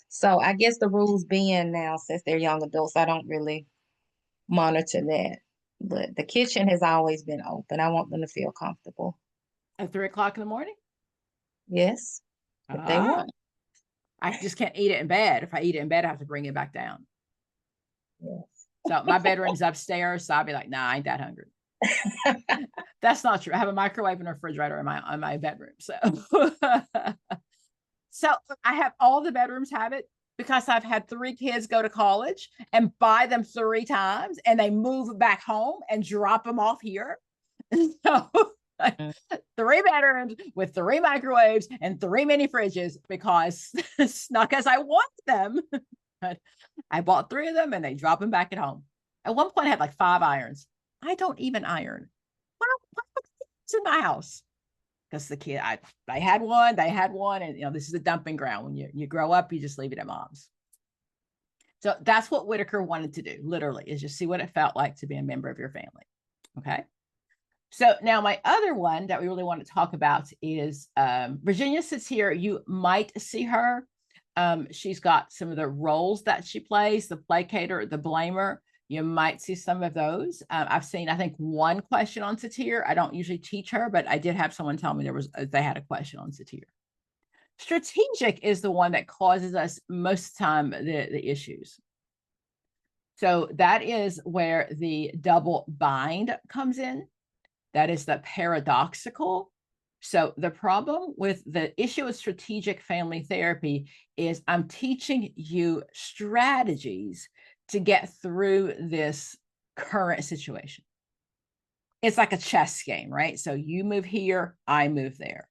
so I guess the rules being now, since they're young adults, I don't really monitor that. But the kitchen has always been open. I want them to feel comfortable. At 3 o'clock in the morning? Yes, if they want. I just can't eat it in bed. If I eat it in bed, I have to bring it back down. Yes. So my bedroom's upstairs. So I'll be like, nah, I ain't that hungry. That's not true. I have a microwave and a refrigerator in my bedroom. So, so I have all the bedrooms have it because I've had 3 kids go to college and buy them 3 times and they move back home and drop them off here. So 3 bedrooms with 3 microwaves and 3 mini fridges because it's not because I want them. But I bought 3 of them and they drop them back at home. At one point I had like 5 irons. I don't even iron. What's in my house? Because the kid, they had one, and this is a dumping ground. When you grow up, you just leave it at mom's. So that's what Whitaker wanted to do, literally, is just see what it felt like to be a member of your family. Okay. So now my other one that we really want to talk about is Virginia sits here. You might see her. She's got some of the roles that she plays, the placater, the blamer. You might see some of those. I've seen, I think, 1 question on Satir. I don't usually teach her, but I did have someone tell me they had a question on Satir. Strategic is the one that causes us most of the time the issues. So that is where the double bind comes in. That is the paradoxical. So the problem with the issue with strategic family therapy is I'm teaching you strategies to get through this current situation. it's like a chess game, right? So you move here, I move there.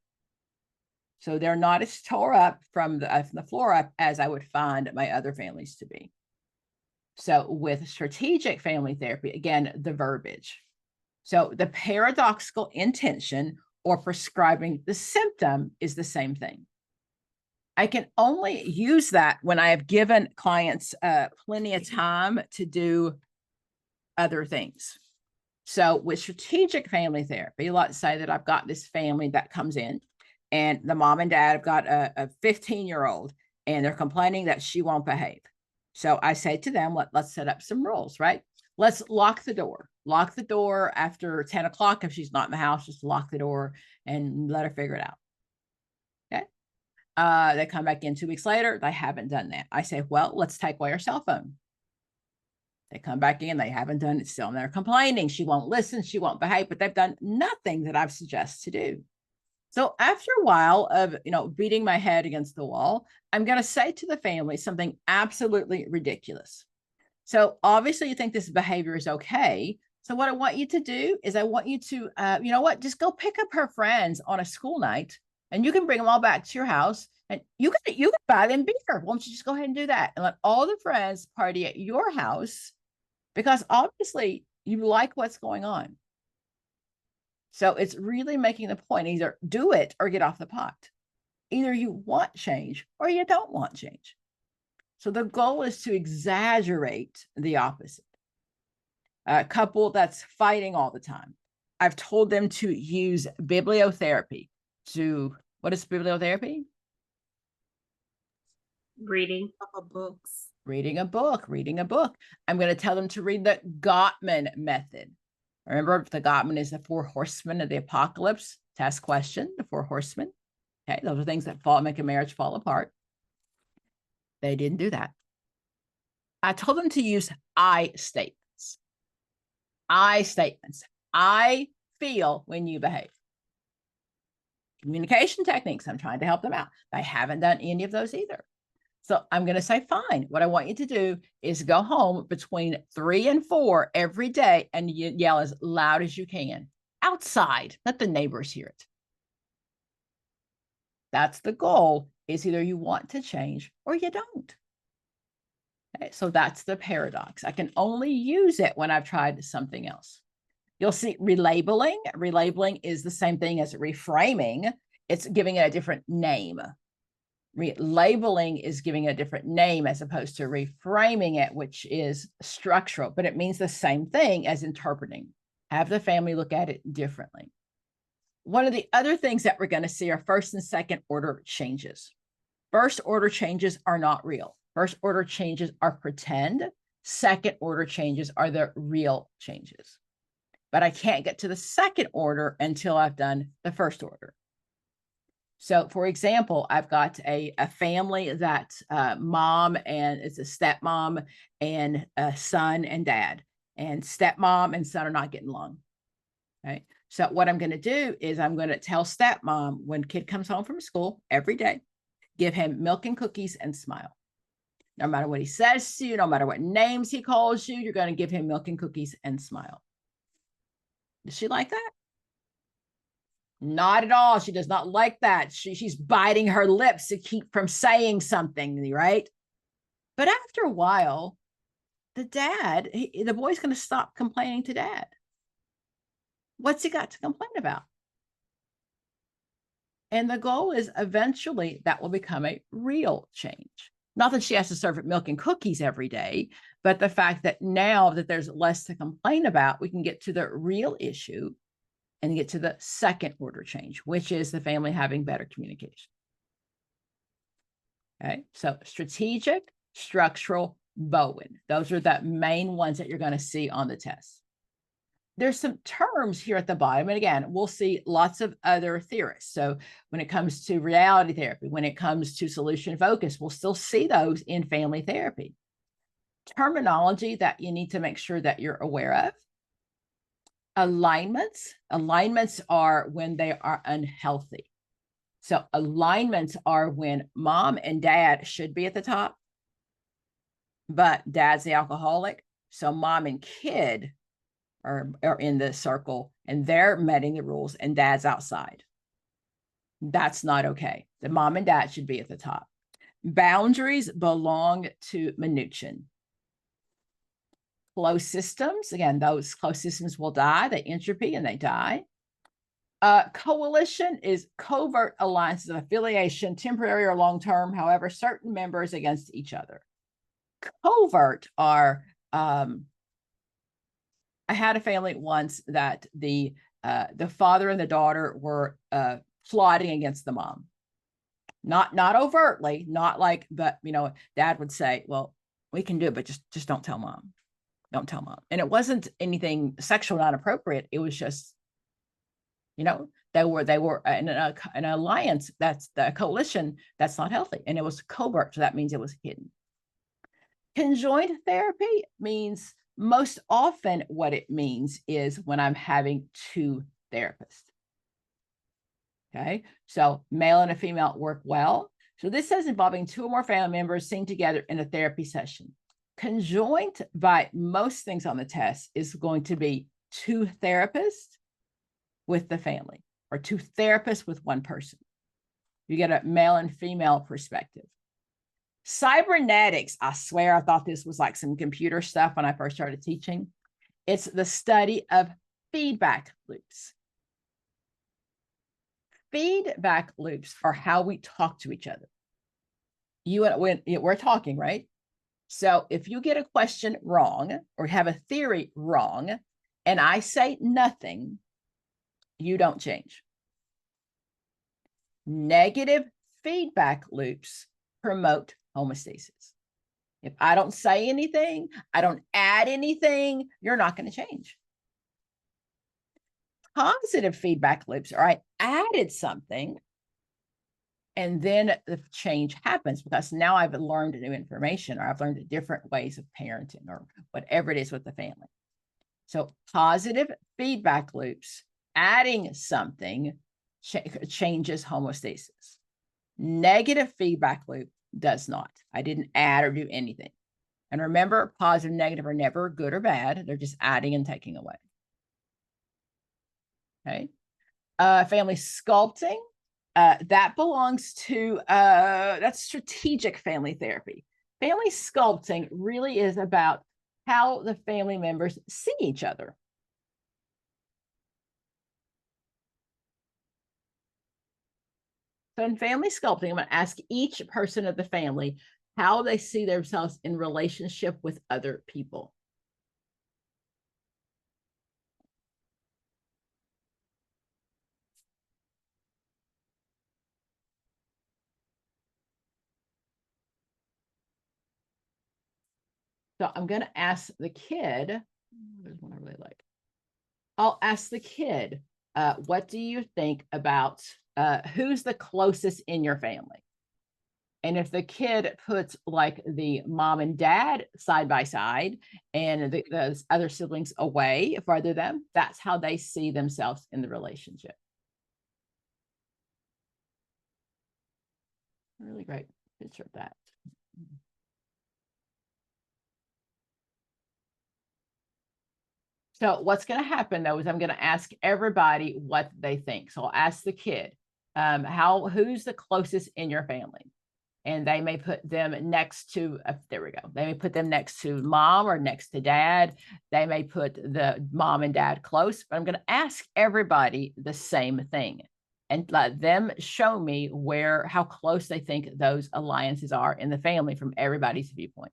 So they're not as tore up from the floor up as I would find my other families to be. So with strategic family therapy, again, the verbiage. So the paradoxical intention or prescribing the symptom is the same thing. I can only use that when I have given clients plenty of time to do other things. So with strategic family therapy, let's say that I've got this family that comes in and the mom and dad have got a 15-year-old and they're complaining that she won't behave. So I say to them, let's set up some rules, right? Let's lock the door. Lock the door after 10 o'clock. If she's not in the house, just lock the door and let her figure it out. Okay. They come back in 2 weeks later. They haven't done that. I say, well, let's take away her cell phone. They come back in. They haven't done it. Still, and they're complaining. She won't listen. She won't behave, but they've done nothing that I've suggested to do. So after a while of, beating my head against the wall, I'm going to say to the family something absolutely ridiculous. So obviously you think this behavior is okay. So what I want you to do is I want you to, just go pick up her friends on a school night and you can bring them all back to your house and you can buy them beer. Why don't you just go ahead and do that and let all the friends party at your house because obviously you like what's going on. So it's really making the point, either do it or get off the pot. Either you want change or you don't want change. So the goal is to exaggerate the opposite. A couple that's fighting all the time. I've told them to use bibliotherapy what is bibliotherapy? Reading books. Reading a book. I'm going to tell them to read the Gottman method. Remember, the Gottman is the 4 horsemen of the apocalypse. Test question, the 4 horsemen. Okay, those are things that make a marriage fall apart. They didn't do that. I told them to use I statements. I statements. I feel when you behave. Communication techniques. I'm trying to help them out. They haven't done any of those either. So I'm going to say, fine. What I want you to do is go home between 3 and 4 every day and yell as loud as you can outside. Let the neighbors hear it. That's the goal, is either you want to change or you don't. Okay, so that's the paradox. I can only use it when I've tried something else. You'll see relabeling. Relabeling is the same thing as reframing. It's giving it a different name. Labeling is giving a different name as opposed to reframing it, which is structural, but it means the same thing as interpreting. Have the family look at it differently. One of the other things that we're going to see are first and second order changes. First order changes are not real. First order changes are pretend. Second order changes are the real changes. But I can't get to the second order until I've done the first order. So for example, I've got a family that mom and it's a stepmom and a son and dad, and stepmom and son are not getting along. Right. So what I'm going to do is I'm going to tell stepmom when kid comes home from school every day, give him milk and cookies and smile. No matter what he says to you, no matter what names he calls you, you're going to give him milk and cookies and smile. Does she like that? Not at all. She does not like that. She's biting her lips to keep from saying something, right? But after a while, the boy's going to stop complaining to dad. What's he got to complain about? And the goal is eventually that will become a real change. Not that she has to serve it milk and cookies every day, but the fact that now that there's less to complain about, we can get to the real issue and get to the second order change, which is the family having better communication. Okay, so strategic, structural, Bowen. Those are the main ones that you're going to see on the test. There's some terms here at the bottom. And again, we'll see lots of other theorists. So when it comes to reality therapy, when it comes to solution focus, we'll still see those in family therapy. Terminology that you need to make sure that you're aware of. Alignments. Alignments are when they are unhealthy. So alignments are when mom and dad should be at the top, but dad's the alcoholic. So mom and kid are in the circle and they're meeting the rules and dad's outside. That's not okay. The mom and dad should be at the top. Boundaries belong to Mnuchin. Closed systems, again, those closed systems will die. They entropy and they die. Coalition is covert alliances of affiliation, temporary or long-term, however, certain members against each other. Covert are, I had a family once that the father and the daughter were plotting against the mom. Not overtly, not like, but dad would say, well, we can do it, but just don't tell mom. Don't tell mom. And it wasn't anything sexual, not appropriate. It was just, they were in an alliance, that's the coalition, that's not healthy. And it was covert, so that means it was hidden. Conjoined therapy means, most often what it means is when I'm having two therapists. Okay, so male and a female work well. So this says involving two or more family members seen together in a therapy session. Conjoint, by most things on the test, is going to be two therapists with the family, or two therapists with one person. You get a male and female perspective. Cybernetics, I swear I thought this was like some computer stuff when I first started teaching. It's the study of feedback loops. Feedback loops are how we talk to each other. When we're talking, right? So if you get a question wrong or have a theory wrong, and I say nothing, you don't change. Negative feedback loops promote homeostasis. If I don't say anything, I don't add anything, you're not going to change. Positive feedback loops are I added something, and then the change happens because now I've learned new information, or I've learned different ways of parenting, or whatever it is with the family. So positive feedback loops, adding something changes homeostasis. Negative feedback loop does not. I didn't add or do anything. And remember, positive and negative are never good or bad. They're just adding and taking away. Okay. Family sculpting, that belongs to, that's strategic family therapy. Family sculpting really is about how the family members see each other. So in family sculpting, I'm going to ask each person of the family how they see themselves in relationship with other people. So I'm going to ask the kid, there's one I really like. I'll ask the kid, what do you think about who's the closest in your family? And if the kid puts like the mom and dad side by side and the other siblings away farther them, that's how they see themselves in the relationship. Really great picture of that. So what's going to happen though is I'm going to ask everybody what they think. So I'll ask the kid, who's the closest in your family? And they may put them next to, there we go. They may put them next to mom or next to dad. They may put the mom and dad close, but I'm going to ask everybody the same thing and let them show me how close they think those alliances are in the family from everybody's viewpoint.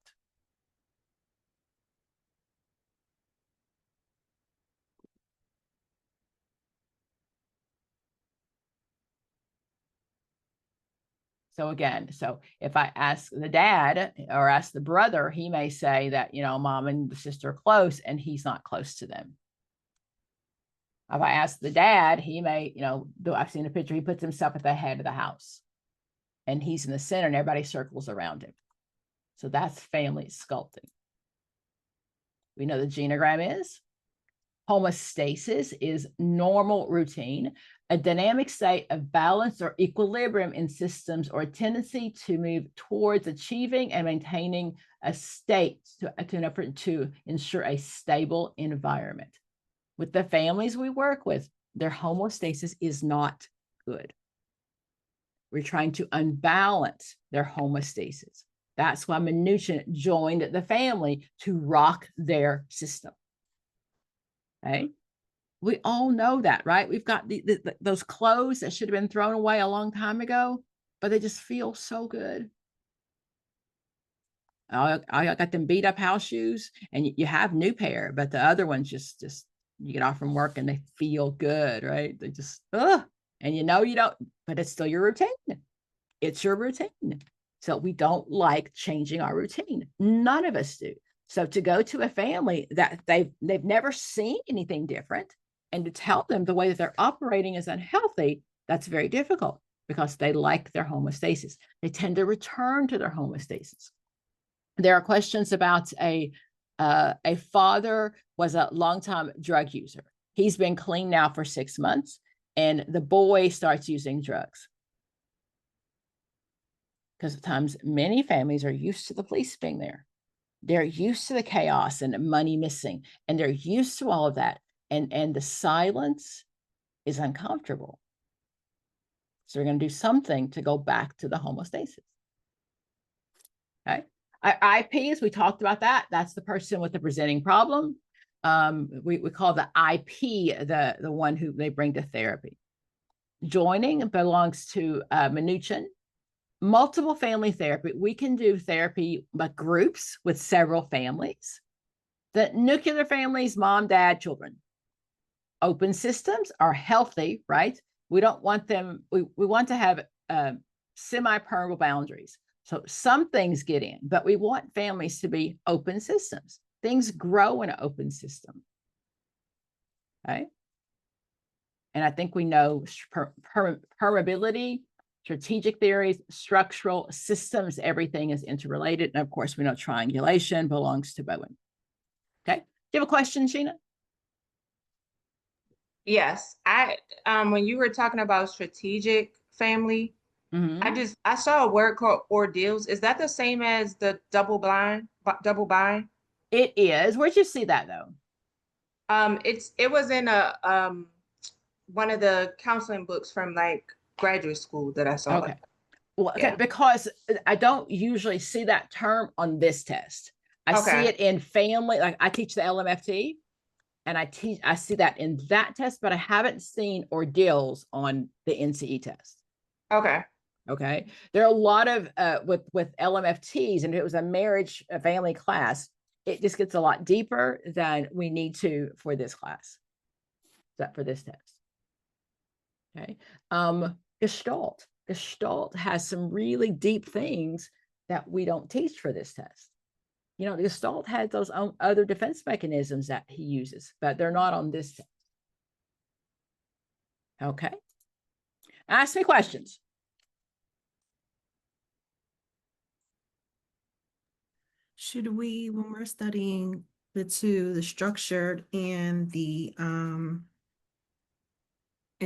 So again, if I ask the dad or ask the brother, he may say that, mom and the sister are close and he's not close to them. If I ask the dad, he may, I've seen a picture, he puts himself at the head of the house and he's in the center and everybody circles around him. So that's family sculpting. We know the genogram is. Homeostasis is normal routine, a dynamic state of balance or equilibrium in systems, or a tendency to move towards achieving and maintaining a state to ensure a stable environment. with the families we work with, their homeostasis is not good. We're trying to unbalance their homeostasis. That's why Mnuchin joined the family to rock their system. Okay. We all know that, right? We've got those clothes that should have been thrown away a long time ago, but they just feel so good. I got them beat up house shoes, and you have new pair, but the other ones just you get off from work and they feel good, right? They just, and you don't, but it's still your routine. It's your routine. So we don't like changing our routine. None of us do. So to go to a family that they've never seen anything different, and to tell them the way that they're operating is unhealthy, that's very difficult because they like their homeostasis. They tend to return to their homeostasis. There are questions about a father was a longtime drug user. He's been clean now for 6 months, and the boy starts using drugs. Because at times many families are used to the police being there. They're used to the chaos and money missing, and they're used to all of that. And the silence is uncomfortable. So we're going to do something to go back to the homeostasis. Okay. IPs, we talked about that. That's the person with the presenting problem. We call the IP the one who they bring to therapy. Joining belongs to Mnuchin. Multiple family therapy. We can do therapy but groups with several families. The nuclear families, mom, dad, children. Open systems are healthy, right? We don't want them, we want to have semi-permeable boundaries. So some things get in, but we want families to be open systems. Things grow in an open system. Okay. And I think we know permeability, strategic theories, structural systems, everything is interrelated. And of course, we know triangulation belongs to Bowen. Okay. Do you have a question, Sheena? Yes. When you were talking about strategic family, I saw a word called ordeals. Is that the same as the double bind? It is. Where'd you see that though? It was in one of the counseling books from like graduate school that I saw. Okay. Well, okay, yeah. Because I don't usually see that term on this test. I see it in family, like I teach the LMFT, and I see that in that test, but I haven't seen ordeals on the NCE test. Okay. Okay. There are a lot of with LMFTs, and if it was a marriage, a family class, it just gets a lot deeper than we need to for this class. For this test. Okay. Gestalt. Gestalt has some really deep things that we don't teach for this test. You know, Gestalt has those other defense mechanisms that he uses, but they're not on this test. Okay. Ask me questions. Should we, when we're studying the two, the structured and the and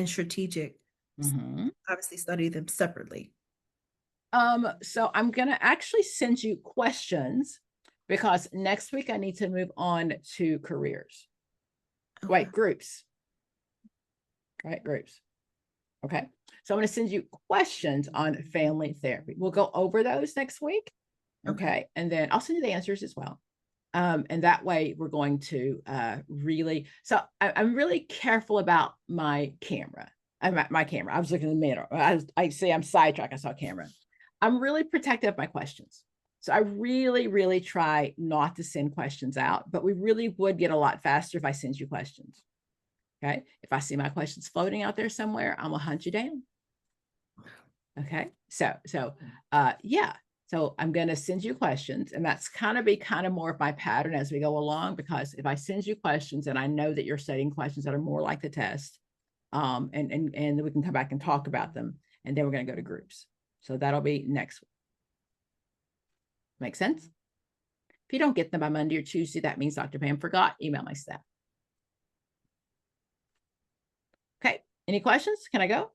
strategic, obviously study them separately? So I'm gonna actually send you questions because next week I need to move on to careers. Okay. Wait, groups. Right, groups. Okay. So I'm going to send you questions on family therapy. We'll go over those next week. Okay. And then I'll send you the answers as well. And that way we're going to really, so I'm really careful about my camera. My camera. I was looking in the middle. I see I'm sidetracked. I saw camera. I'm really protective of my questions. So I really, really try not to send questions out, but we really would get a lot faster if I send you questions. Okay. If I see my questions floating out there somewhere, I'm gonna hunt you down. Okay. So yeah. So I'm going to send you questions, and that's kind of more of my pattern as we go along, because if I send you questions and I know that you're studying questions that are more like the test, and we can come back and talk about them, and then we're going to go to groups. So that'll be next week. Make sense? If you don't get them by Monday or Tuesday, that means Dr. Pam forgot. Email my staff. Okay. Any questions? Can I go?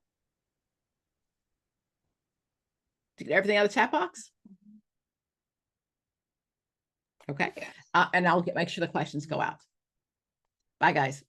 Did you get everything out of the chat box? Okay. And I'll make sure the questions go out. Bye, guys.